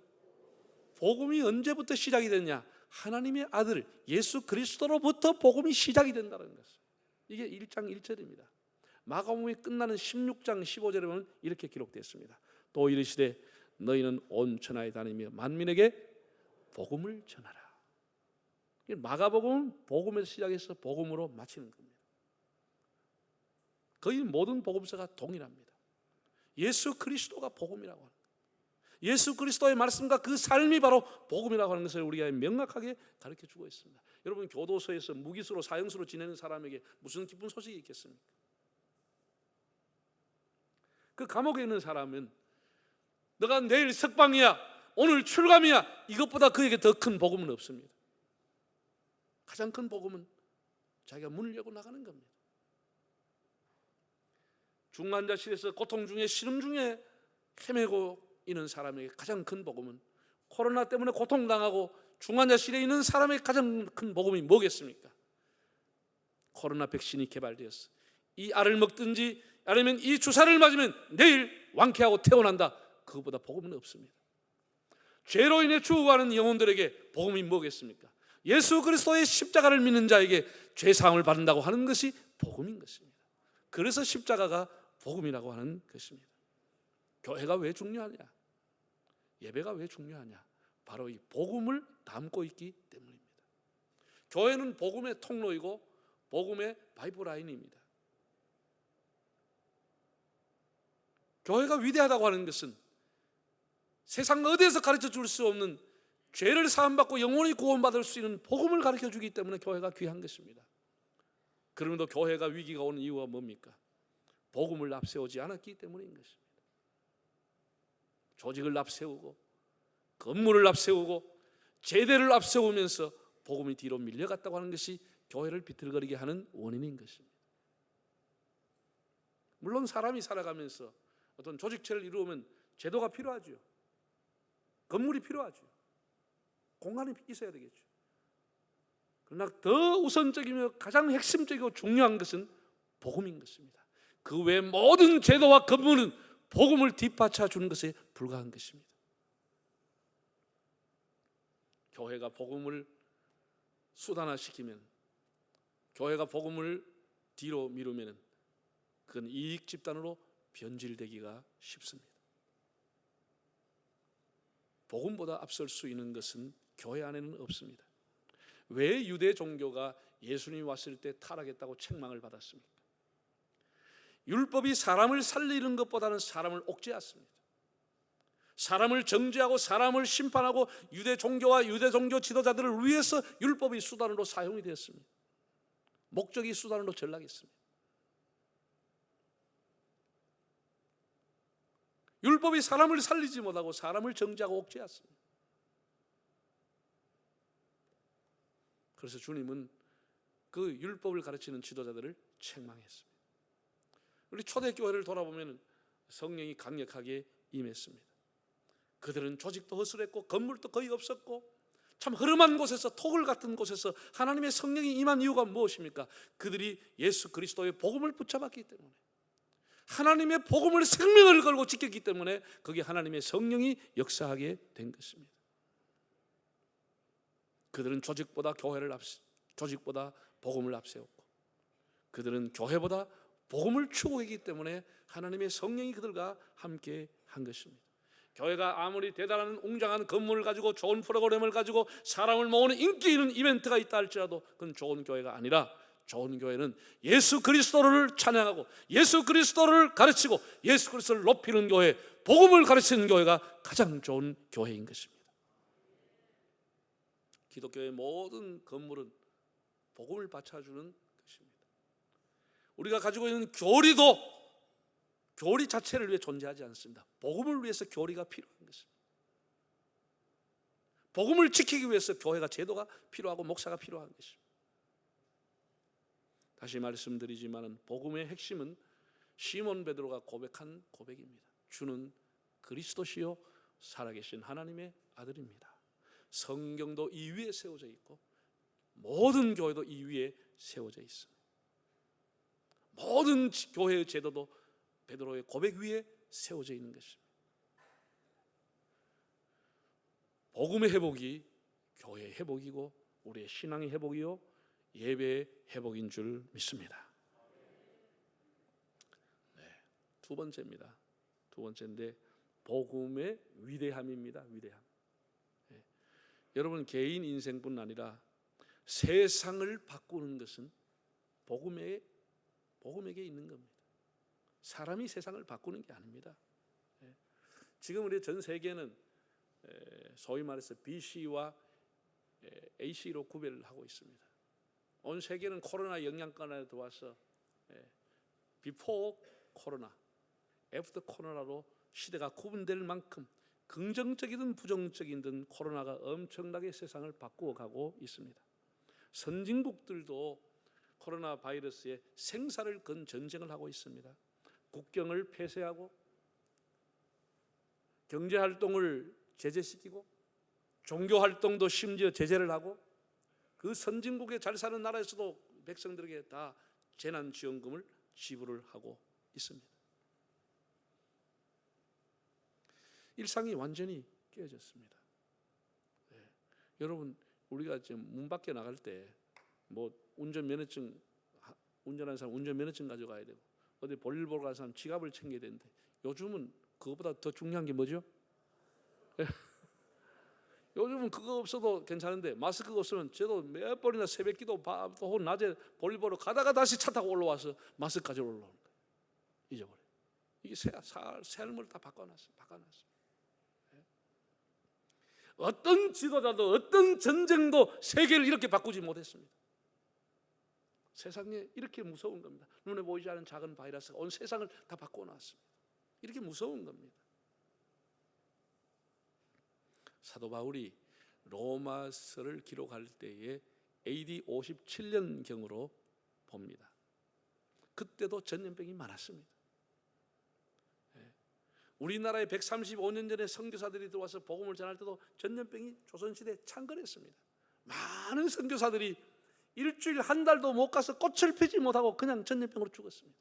복음이 언제부터 시작이 됐냐? 하나님의 아들 예수 그리스도로부터 복음이 시작이 된다는 것을. 이게 1장 1절입니다. 마가복음이 끝나는 16장 15절에 보면 이렇게 기록되어 있습니다. 또 이르시되 너희는 온 천하에 다니며 만민에게 복음을 전하라. 마가복음은 복음에서 시작해서 복음으로 마치는 겁니다. 거의 모든 복음서가 동일합니다. 예수 그리스도가 복음이라고 하는 거예요. 예수 그리스도의 말씀과 그 삶이 바로 복음이라고 하는 것을 우리가 명확하게 가르쳐주고 있습니다. 여러분, 교도소에서 무기수로 사형수로 지내는 사람에게 무슨 기쁜 소식이 있겠습니까? 그 감옥에 있는 사람은 너가 내일 석방이야, 오늘 출감이야, 이것보다 그에게 더 큰 복음은 없습니다. 가장 큰 복음은 자기가 문을 열고 나가는 겁니다. 중환자실에서 고통 중에 신음 중에 헤매고 있는 사람에게 가장 큰 복음은, 코로나 때문에 고통당하고 중환자실에 있는 사람의 가장 큰 복음이 뭐겠습니까? 코로나 백신이 개발되었어. 이 알을 먹든지 아니면 이 주사를 맞으면 내일 완쾌하고 태어난다. 그것보다 복음은 없습니다. 죄로 인해 죽어가는 영혼들에게 복음이 뭐겠습니까? 예수 그리스도의 십자가를 믿는 자에게 죄사함을 받는다고 하는 것이 복음인 것입니다. 그래서 십자가가 복음이라고 하는 것입니다. 교회가 왜 중요하냐? 예배가 왜 중요하냐? 바로 이 복음을 담고 있기 때문입니다. 교회는 복음의 통로이고 복음의 파이프라인입니다. 교회가 위대하다고 하는 것은 세상 어디에서 가르쳐 줄 수 없는 죄를 사함받고 영원히 구원받을 수 있는 복음을 가르쳐 주기 때문에 교회가 귀한 것입니다. 그럼에도 교회가 위기가 오는 이유가 뭡니까? 복음을 앞세우지 않았기 때문인 것입니다. 조직을 앞세우고 건물을 앞세우고 제대를 앞세우면서 복음이 뒤로 밀려갔다고 하는 것이 교회를 비틀거리게 하는 원인인 것입니다. 물론 사람이 살아가면서 어떤 조직체를 이루면 제도가 필요하죠. 건물이 필요하죠. 공간이 있어야 되겠죠. 그러나 더 우선적이며 가장 핵심적이고 중요한 것은 복음인 것입니다. 그 외 모든 제도와 건물은 복음을 뒷받쳐 주는 것에 불과한 것입니다. 교회가 복음을 수단화시키면, 교회가 복음을 뒤로 미루면 그건 이익 집단으로 변질되기가 쉽습니다. 복음보다 앞설 수 있는 것은 교회 안에는 없습니다. 왜 유대 종교가 예수님이 왔을 때 타락했다고 책망을 받았습니까? 율법이 사람을 살리는 것보다는 사람을 옥죄했습니다. 사람을 정죄하고 사람을 심판하고 유대 종교와 유대 종교 지도자들을 위해서 율법이 수단으로 사용이 되었습니다. 목적이 수단으로 전락했습니다. 율법이 사람을 살리지 못하고 사람을 정죄하고 옥죄했습니다. 그래서 주님은 그 율법을 가르치는 지도자들을 책망했습니다. 우리 초대교회를 돌아보면 성령이 강력하게 임했습니다. 그들은 조직도 허술했고 건물도 거의 없었고 참 허름한 곳에서, 토굴 같은 곳에서 하나님의 성령이 임한 이유가 무엇입니까? 그들이 예수 그리스도의 복음을 붙잡았기 때문에, 하나님의 복음을 생명을 걸고 지켰기 때문에 거기에 하나님의 성령이 역사하게 된 것입니다. 그들은 조직보다 복음을 앞세웠고, 그들은 교회보다 복음을 추구했기 때문에 하나님의 성령이 그들과 함께 한 것입니다. 교회가 아무리 대단한 웅장한 건물을 가지고 좋은 프로그램을 가지고 사람을 모으는 인기 있는 이벤트가 있다 할지라도 그건 좋은 교회가 아니라, 좋은 교회는 예수 그리스도를 찬양하고 예수 그리스도를 가르치고 예수 그리스도를 높이는 교회, 복음을 가르치는 교회가 가장 좋은 교회인 것입니다. 기독교의 모든 건물은 복음을 받쳐주는 것입니다. 우리가 가지고 있는 교리도 교리 자체를 위해 존재하지 않습니다. 복음을 위해서 교리가 필요한 것입니다. 복음을 지키기 위해서 교회가 제도가 필요하고 목사가 필요한 것입니다. 다시 말씀드리지만 복음의 핵심은 시몬 베드로가 고백한 고백입니다. 주는 그리스도시요 살아계신 하나님의 아들입니다. 성경도 이 위에 세워져 있고 모든 교회도 이 위에 세워져 있습니다. 모든 교회의 제도도 베드로의 고백 위에 세워져 있는 것입니다. 복음의 회복이 교회의 회복이고 우리의 신앙의 회복이요 예배의 회복인 줄 믿습니다. 네, 두 번째입니다. 두 번째인데 복음의 위대함입니다. 위대함. 네. 여러분 개인 인생뿐 아니라 세상을 바꾸는 것은 복음에게 있는 겁니다. 사람이 세상을 바꾸는 게 아닙니다. 네. 지금 우리 전 세계는 소위 말해서 BC와 AC로 구별을 하고 있습니다. 온 세계는 코로나 영향권에 들어와서 비포 코로나, 애프터 코로나로 시대가 구분될 만큼 긍정적이든 부정적이든 코로나가 엄청나게 세상을 바꾸어 가고 있습니다. 선진국들도 코로나 바이러스에 생사를 건 전쟁을 하고 있습니다. 국경을 폐쇄하고 경제활동을 제재시키고 종교활동도 심지어 제재를 하고 그 선진국에 잘 사는 나라에서도 백성들에게 다 재난지원금을 지불을 하고 있습니다. 일상이 완전히 깨어졌습니다. 네. 여러분 우리가 지금 문 밖에 나갈 때 뭐 운전면허증 운전하는 사람 운전면허증 가져가야 되고 어디 볼일 보러 가는 사람 지갑을 챙겨야 되는데 요즘은 그것보다 더 중요한 게 뭐죠? 요즘은 그거 없어도 괜찮은데 마스크가 없으면 저도 몇 번이나 새벽기도 또 낮에 볼일 보러 가다가 다시 차 타고 올라와서 마스크 가지고 올라오는 거예요. 잊어버려요. 이게 삶을 다 바꿔놨습니다. 어떤 지도자도 어떤 전쟁도 세계를 이렇게 바꾸지 못했습니다. 세상에 이렇게 무서운 겁니다. 눈에 보이지 않는 작은 바이러스가 온 세상을 다 바꿔놨습니다. 이렇게 무서운 겁니다. 사도 바울이 로마서를 기록할 때에 AD 57년경으로 봅니다. 그때도 전염병이 많았습니다. 우리나라에 135년 전에 선교사들이 들어와서 복음을 전할 때도 전염병이 조선시대에 창궐했습니다. 많은 선교사들이 일주일 한 달도 못 가서 꽃을 피지 못하고 그냥 전염병으로 죽었습니다.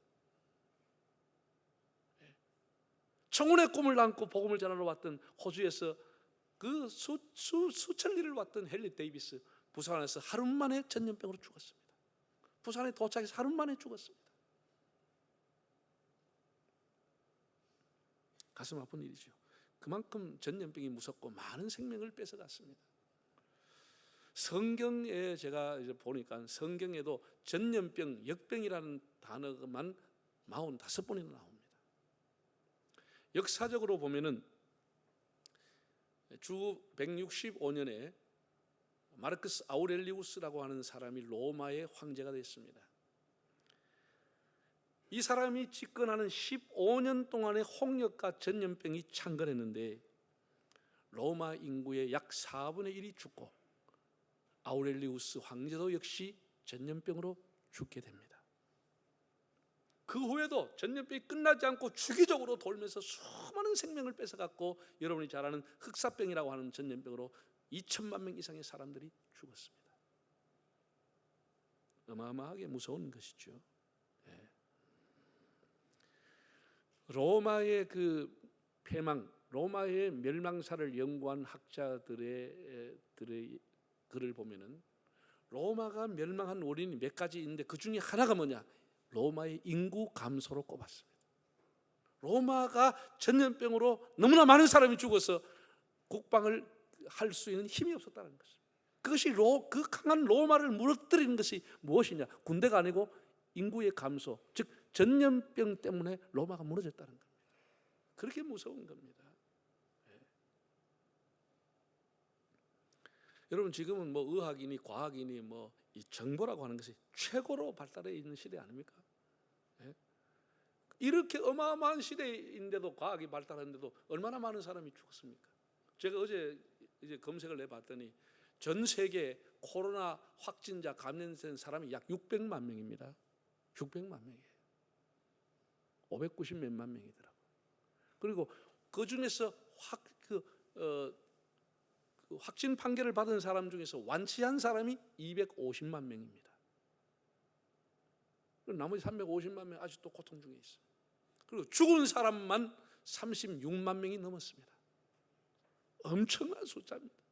청운의 꿈을 안고 복음을 전하러 왔던 호주에서 그 수천 리를 왔던 헨리 데이비스 부산에서 하루 만에 전염병으로 죽었습니다. 부산에 도착해서 하루 만에 죽었습니다. 가슴 아픈 일이죠. 그만큼 전염병이 무섭고 많은 생명을 뺏어갔습니다. 성경에 제가 이제 보니까 성경에도 전염병, 역병이라는 단어만 45번이나 나옵니다. 역사적으로 보면은 주 165년에 마르크스 아우렐리우스라고 하는 사람이 로마의 황제가 됐습니다. 이 사람이 집권하는 15년 동안의 홍역과 전염병이 창궐했는데 로마 인구의 약 4분의 1이 죽고 아우렐리우스 황제도 역시 전염병으로 죽게 됩니다. 그 후에도 전염병이 끝나지 않고 주기적으로 돌면서 수많은 생명을 뺏어갔고 여러분이 잘 아는 흑사병이라고 하는 전염병으로 2천만 명 이상의 사람들이 죽었습니다. 어마어마하게 무서운 것이죠. 네. 로마의 그 패망, 로마의 멸망사를 연구한 학자들의 글을 보면은 로마가 멸망한 원인이 몇 가지인데 그 중에 하나가 뭐냐? 로마의 인구 감소로 꼽았습니다. 로마가 전염병으로 너무나 많은 사람이 죽어서 국방을 할 수 있는 힘이 없었다는 것입니다. 그것이 그 강한 로마를 무너뜨리는 것이 무엇이냐? 군대가 아니고 인구의 감소, 즉 전염병 때문에 로마가 무너졌다는 겁니다. 그렇게 무서운 겁니다. 네. 여러분 지금은 뭐 의학이니 과학이니 뭐 이 정보라고 하는 것이 최고로 발달해 있는 시대 아닙니까? 네? 이렇게 어마어마한 시대인데도 과학이 발달했는데도 얼마나 많은 사람이 죽었습니까? 제가 어제 이제 검색을 해봤더니 전 세계 코로나 확진자 감염된 사람이 약 600만 명입니다. 600만 명이에요. 590 몇만 명이더라고요. 그리고 그 중에서 확진 판결을 받은 사람 중에서 완치한 사람이 250만 명입니다. 그리고 나머지 350만 명 아직도 고통 중에 있어요. 그리고 죽은 사람만 36만 명이 넘었습니다. 엄청난 숫자입니다.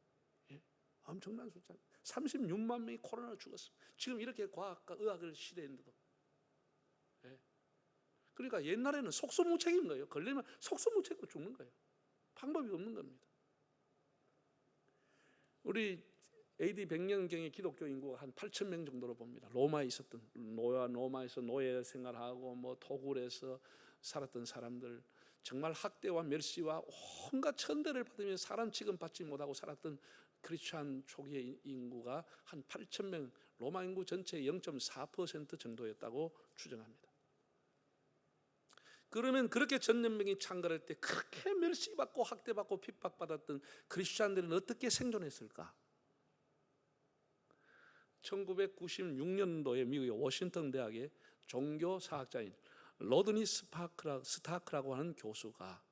예? 엄청난 숫자. 36만 명이 코로나로 죽었습니다. 지금 이렇게 과학과 의학을 시대인데도. 예. 그러니까 옛날에는 속수무책인 거예요. 걸리면 속수무책으로 죽는 거예요. 방법이 없는 겁니다. 우리 AD 100년경의 기독교 인구가 한 8천 명 정도로 봅니다. 로마에 있었던 로마에서 노예 생활하고 뭐 토굴에서 살았던 사람들, 정말 학대와 멸시와 온갖 천대를 받으며 사람 취급받지 못하고 살았던 크리스찬 초기의 인구가 한 8천 명, 로마 인구 전체의 0.4% 정도였다고 추정합니다. 그러면 그렇게 전염병이 창궐할 때 그렇게 멸시받고 학대받고 핍박받았던 크리스찬들은 어떻게 생존했을까? 1996년도에 미국의 워싱턴 대학의 종교사학자인 로드니 스타크라고 하는 교수가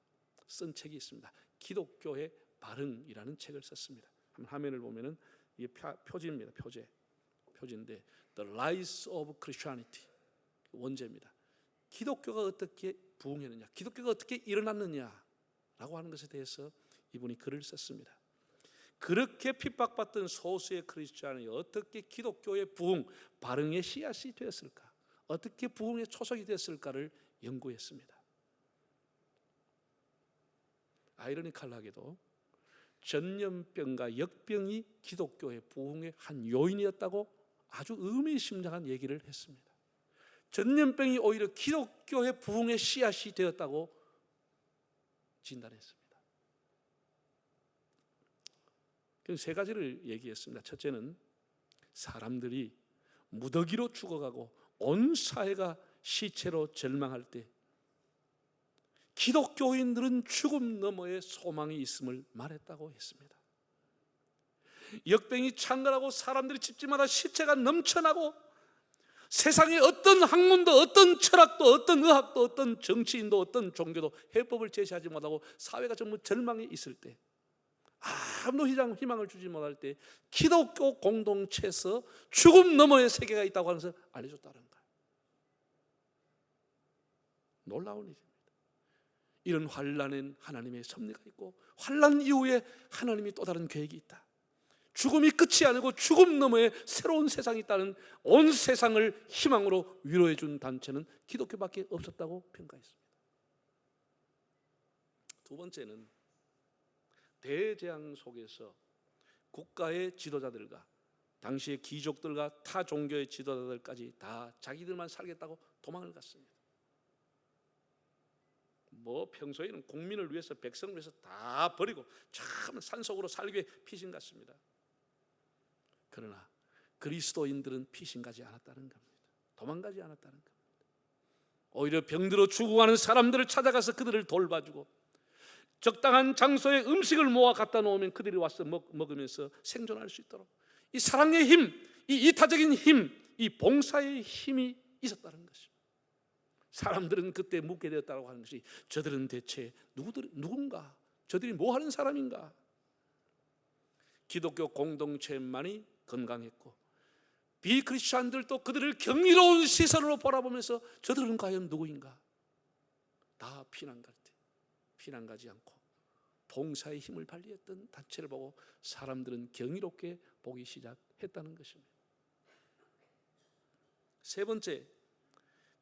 쓴 책이 있습니다. 기독교의 발흥이라는 책을 썼습니다. 한번 화면을 보면은 이게 표지입니다. 표지인데 The Rise of Christianity 원제입니다. 기독교가 어떻게 부흥했느냐, 기독교가 어떻게 일어났느냐라고 하는 것에 대해서 이분이 글을 썼습니다. 그렇게 핍박받던 소수의 크리스찬이 어떻게 기독교의 부흥, 발흥의 씨앗이 되었을까, 어떻게 부흥의 초석이 되었을까를 연구했습니다. 아이러니컬하게도 전염병과 역병이 기독교의 부흥의 한 요인이었다고 아주 의미심장한 얘기를 했습니다. 전염병이 오히려 기독교의 부흥의 씨앗이 되었다고 진단했습니다. 그래서 세 가지를 얘기했습니다. 첫째는 사람들이 무더기로 죽어가고 온 사회가 시체로 절망할 때 기독교인들은 죽음 너머에 소망이 있음을 말했다고 했습니다. 역병이 창궐하고 사람들이 집집마다 시체가 넘쳐나고 세상에 어떤 학문도 어떤 철학도 어떤 의학도 어떤 정치인도 어떤 종교도 해법을 제시하지 못하고 사회가 전부 절망에 있을 때, 아무도 희망을 주지 못할 때 기독교 공동체에서 죽음 너머의 세계가 있다고 하는 것을 알려줬다는 거예요. 놀라운 일입니다. 이런 환난엔 하나님의 섭리가 있고 환난 이후에 하나님이 또 다른 계획이 있다. 죽음이 끝이 아니고 죽음 너머에 새로운 세상이 있다는, 온 세상을 희망으로 위로해 준 단체는 기독교밖에 없었다고 평가했습니다. 두 번째는 대재앙 속에서 국가의 지도자들과 당시의 귀족들과 타 종교의 지도자들까지 다 자기들만 살겠다고 도망을 갔습니다. 뭐 평소에는 국민을 위해서, 백성을 위해서 다 버리고 참 산속으로 살기 위해 피신 갔습니다. 그러나 그리스도인들은 피신 가지 않았다는 겁니다. 도망가지 않았다는 겁니다. 오히려 병들어 죽어가는 사람들을 찾아가서 그들을 돌봐주고 적당한 장소에 음식을 모아 갖다 놓으면 그들이 와서 먹으면서 생존할 수 있도록 이 사랑의 힘, 이 이타적인 힘, 이 봉사의 힘이 있었다는 것입니다. 사람들은 그때 묻게 되었다고 하는 것이 저들은 대체 누군가? 저들이 뭐 하는 사람인가? 기독교 공동체만이 건강했고 비크리스찬들도 그들을 경이로운 시선으로 바라보면서 저들은 과연 누구인가? 다 피난 갈 때 피난 가지 않고 봉사의 힘을 발휘했던 단체를 보고 사람들은 경이롭게 보기 시작했다는 것입니다. 세 번째,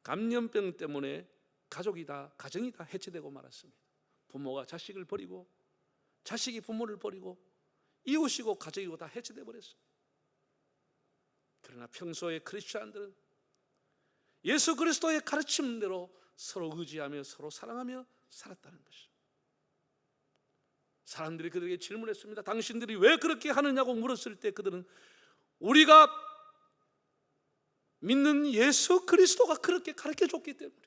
감염병 때문에 가정이 다 해체되고 말았습니다. 부모가 자식을 버리고 자식이 부모를 버리고 이웃이고 가족이고 다 해체돼 버렸어요. 그러나 평소에 크리스천들은 예수 그리스도의 가르침대로 서로 의지하며 서로 사랑하며 살았다는 것입니다. 사람들이 그들에게 질문했습니다. 당신들이 왜 그렇게 하느냐고 물었을 때 그들은 우리가 믿는 예수 그리스도가 그렇게 가르쳐줬기 때문에,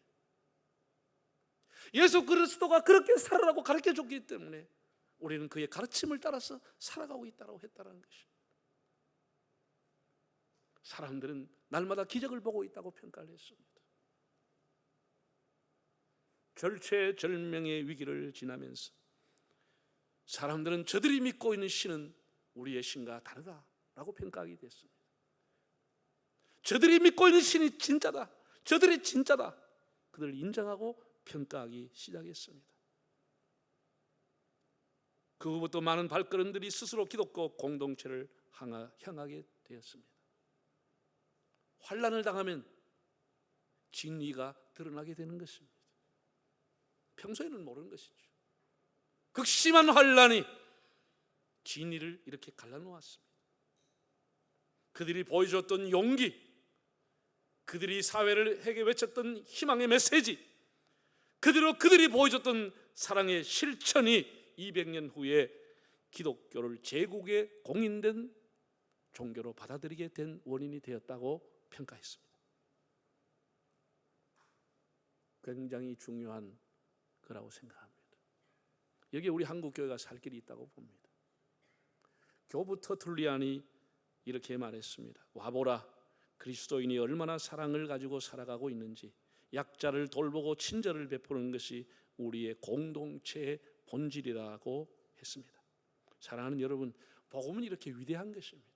예수 그리스도가 그렇게 살아라고 가르쳐줬기 때문에 우리는 그의 가르침을 따라서 살아가고 있다고 했다는 것입니다. 사람들은 날마다 기적을 보고 있다고 평가를 했습니다. 절체절명의 위기를 지나면서 사람들은 저들이 믿고 있는 신은 우리의 신과 다르다라고 평가하게 됐습니다. 저들이 믿고 있는 신이 진짜다, 저들이 진짜다, 그들을 인정하고 평가하기 시작했습니다. 그 후부터 많은 발걸음들이 스스로 기독교 공동체를 향하게 되었습니다. 환난을 당하면 진리가 드러나게 되는 것입니다. 평소에는 모르는 것이죠. 극심한 환난이 진리를 이렇게 갈라놓았습니다. 그들이 보여줬던 용기, 그들이 사회를 향해 외쳤던 희망의 메시지, 그들이 보여줬던 사랑의 실천이 200년 후에 기독교를 제국에 공인된 종교로 받아들이게 된 원인이 되었다고 평가했습니다. 굉장히 중요한 거라고 생각합니다. 여기에 우리 한국교회가 살 길이 있다고 봅니다. 교부 터툴리안이 이렇게 말했습니다. 와보라, 그리스도인이 얼마나 사랑을 가지고 살아가고 있는지. 약자를 돌보고 친절을 베푸는 것이 우리의 공동체의 본질이라고 했습니다. 사랑하는 여러분, 복음은 이렇게 위대한 것입니다.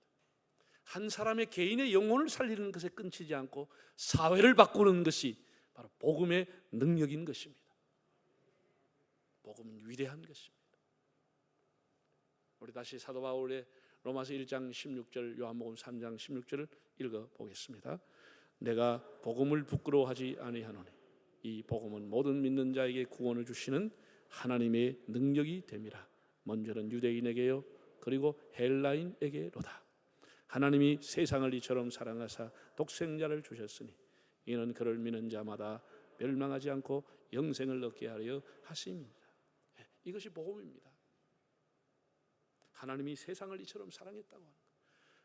한 사람의 개인의 영혼을 살리는 것에 끊기지 않고 사회를 바꾸는 것이 바로 복음의 능력인 것입니다. 복음은 위대한 것입니다. 우리 다시 사도 바울의 로마서 1장 16절, 요한복음 3장 16절을 읽어보겠습니다. 내가 복음을 부끄러워하지 아니하노니 이 복음은 모든 믿는 자에게 구원을 주시는 하나님의 능력이 됨이라. 먼저는 유대인에게요 그리고 헬라인에게로다. 하나님이 세상을 이처럼 사랑하사 독생자를 주셨으니 이는 그를 믿는 자마다 멸망하지 않고 영생을 얻게 하려 하심이니라. 이것이 복음입니다. 하나님이 세상을 이처럼 사랑했다고 하는 것,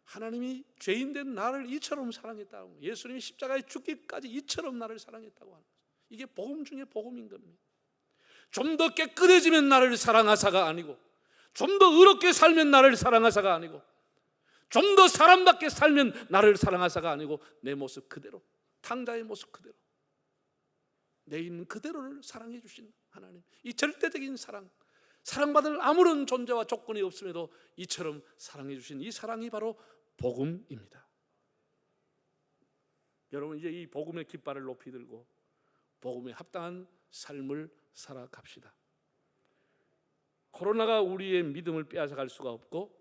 하나님이 죄인된 나를 이처럼 사랑했다고 하는 것, 예수님이 십자가에 죽기까지 이처럼 나를 사랑했다고 하는 것, 이게 복음 중에 복음인 겁니다. 좀 더 깨끗해지면 나를 사랑하사가 아니고, 좀 더 의롭게 살면 나를 사랑하사가 아니고, 좀 더 사람답게 살면 나를 사랑하사가 아니고, 내 모습 그대로, 탕자의 모습 그대로, 내 있는 그대로를 사랑해 주신 하나님, 이 절대적인 사랑, 사랑받을 아무런 존재와 조건이 없음에도 이처럼 사랑해 주신 이 사랑이 바로 복음입니다. 여러분, 이제 이 복음의 깃발을 높이 들고 복음에 합당한 삶을 살아갑시다. 코로나가 우리의 믿음을 빼앗아갈 수가 없고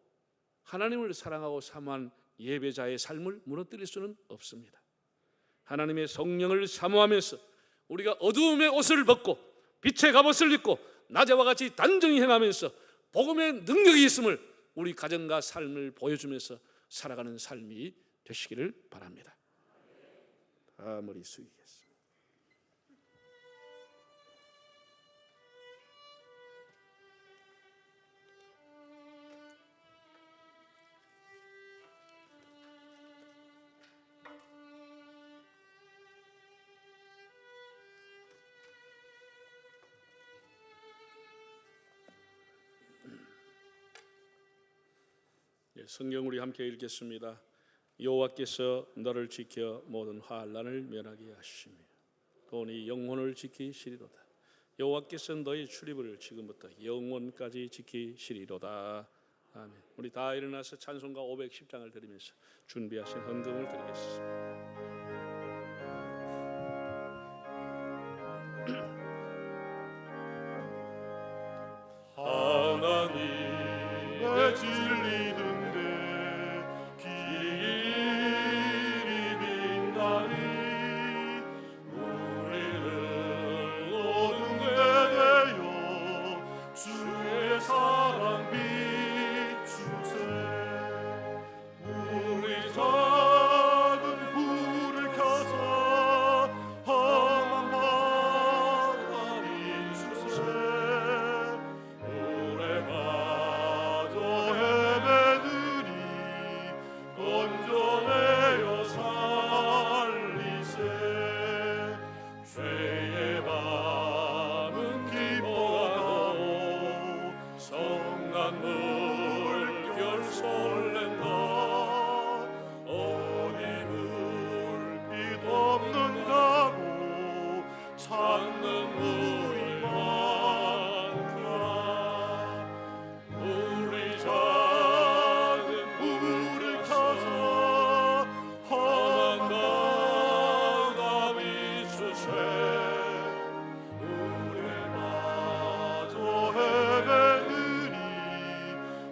하나님을 사랑하고 사모한 예배자의 삶을 무너뜨릴 수는 없습니다. 하나님의 성령을 사모하면서 우리가 어두움의 옷을 벗고 빛의 갑옷을 입고 낮에와 같이 단정히 행하면서 복음의 능력이 있음을 우리 가정과 삶을 보여주면서 살아가는 삶이 되시기를 바랍니다. 머리 숙이겠습니다. 성경 우리 함께 읽겠습니다. 여호와께서 너를 지켜 모든 환난을 면하게 하시며 또 네 영혼을 지키시리로다. 여호와께서 너의 출입을 지금부터 영원까지 지키시리로다. 아멘. 우리 다 일어나서 찬송가 510장을 드리면서 준비하신 헌금을 드리겠습니다. 하나님의 진리는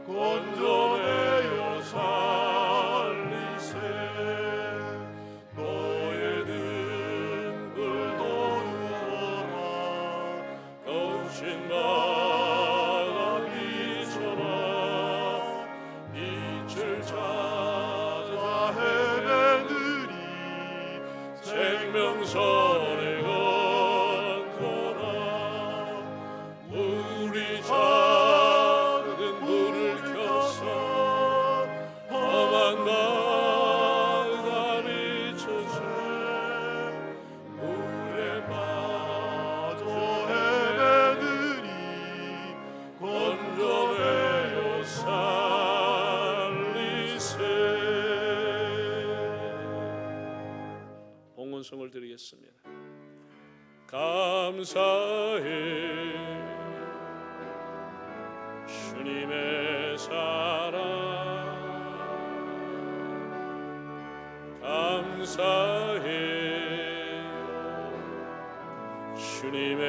건져내어 드리겠습니다. 감사해 주님의 사랑, 감사해 주님의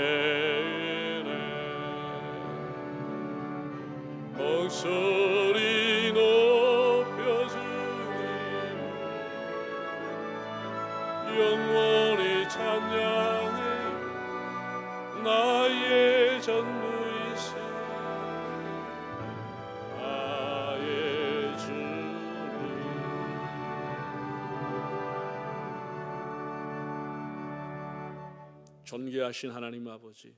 은혜. 목소리 높여주니 영원히 찬양해 나의 전부이세 나의 주님. 존귀하신 하나님 아버지,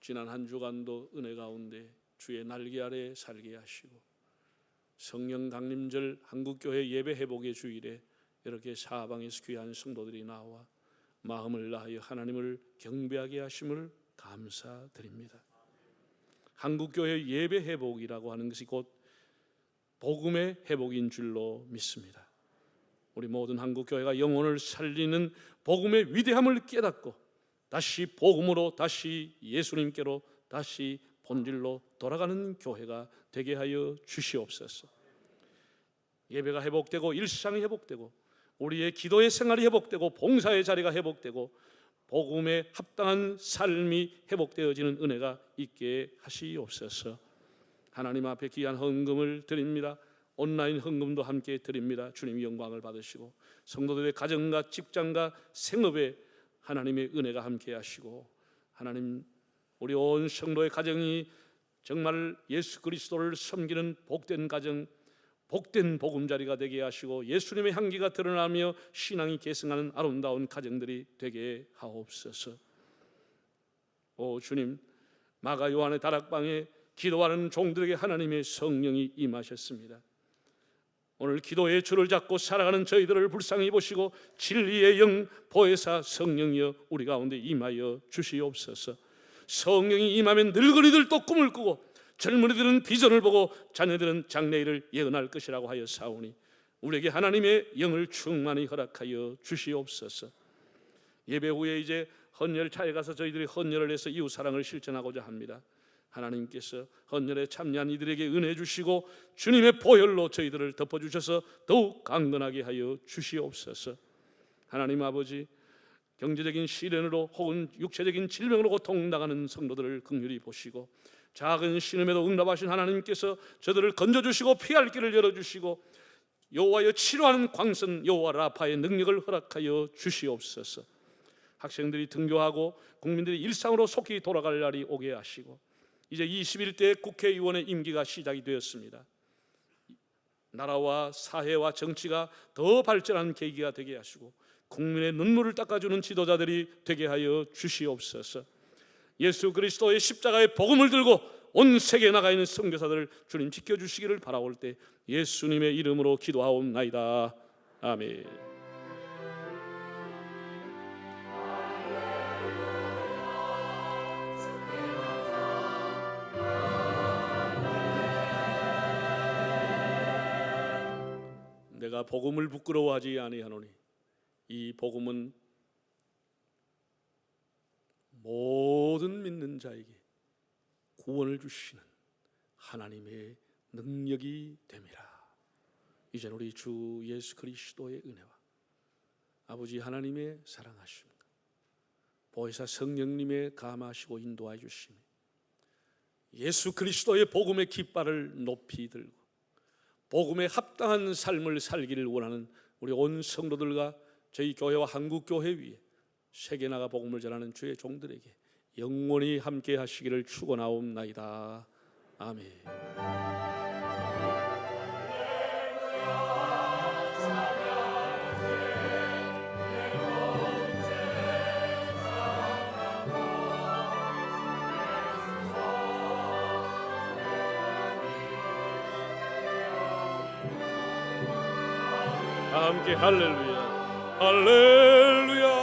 지난 한 주간도 은혜 가운데 주의 날개 아래 살게 하시고 성령 강림절 한국교회 예배 회복의 주일에 이렇게 사방에서 귀한 성도들이 나와 마음을 다하여 하나님을 경배하게 하심을 감사드립니다. 한국교회 예배 회복이라고 하는 것이 곧 복음의 회복인 줄로 믿습니다. 우리 모든 한국교회가 영혼을 살리는 복음의 위대함을 깨닫고 다시 복음으로, 다시 예수님께로, 다시 본질로 돌아가는 교회가 되게 하여 주시옵소서. 예배가 회복되고 일상이 회복되고 우리의 기도의 생활이 회복되고 봉사의 자리가 회복되고 복음에 합당한 삶이 회복되어지는 은혜가 있게 하시옵소서. 하나님 앞에 귀한 헌금을 드립니다. 온라인 헌금도 함께 드립니다. 주님 영광을 받으시고 성도들의 가정과 직장과 생업에 하나님의 은혜가 함께 하시고 하나님 우리 온 성도의 가정이 정말 예수 그리스도를 섬기는 복된 가정, 복된 보금자리가 되게 하시고 예수님의 향기가 드러나며 신앙이 계승하는 아름다운 가정들이 되게 하옵소서. 오 주님, 마가 요한의 다락방에 기도하는 종들에게 하나님의 성령이 임하셨습니다. 오늘 기도의 줄을 잡고 살아가는 저희들을 불쌍히 보시고 진리의 영 보혜사 성령이여 우리 가운데 임하여 주시옵소서. 성령이 임하면 늙은이들도 꿈을 꾸고 젊은이들은 비전을 보고 자녀들은 장래일을 예언할 것이라고 하여 사오니 우리에게 하나님의 영을 충만히 허락하여 주시옵소서. 예배 후에 이제 헌혈차에 가서 저희들이 헌혈을 해서 이웃사랑을 실천하고자 합니다. 하나님께서 헌혈에 참여한 이들에게 은혜 주시고 주님의 보혈로 저희들을 덮어주셔서 더욱 강건하게 하여 주시옵소서. 하나님 아버지, 경제적인 시련으로 혹은 육체적인 질병으로 고통당하는 성도들을 긍휼히 보시고 작은 신음에도 응답하신 하나님께서 저들을 건져주시고 피할 길을 열어주시고 여호와여 치료하는 광선 여호와 라파의 능력을 허락하여 주시옵소서. 학생들이 등교하고 국민들이 일상으로 속히 돌아갈 날이 오게 하시고 이제 21대 국회의원의 임기가 시작이 되었습니다. 나라와 사회와 정치가 더 발전한 계기가 되게 하시고 국민의 눈물을 닦아주는 지도자들이 되게 하여 주시옵소서. 예수 그리스도의 십자가의 복음을 들고 온 세계에 나가 있는 선교사들을 주님 지켜주시기를 바라올 때 예수님의 이름으로 기도하옵나이다. 아멘. 내가 복음을 부끄러워하지 아니하노니 이 복음은 모든 믿는 자에게 구원을 주시는 하나님의 능력이 됨이라. 이제는 우리 주 예수 그리스도의 은혜와 아버지 하나님의 사랑하심과 보혜사 성령님의 감하시고 인도하여 주심이 예수 그리스도의 복음의 깃발을 높이 들고 복음에 합당한 삶을 살기를 원하는 우리 온 성도들과 저희 교회와 한국교회 위에 세계 나가 복음을 전하는 주의 종들에게 영원히 함께 하시기를 축원하옵나이다. 아멘. 함께 할렐루야 할렐루야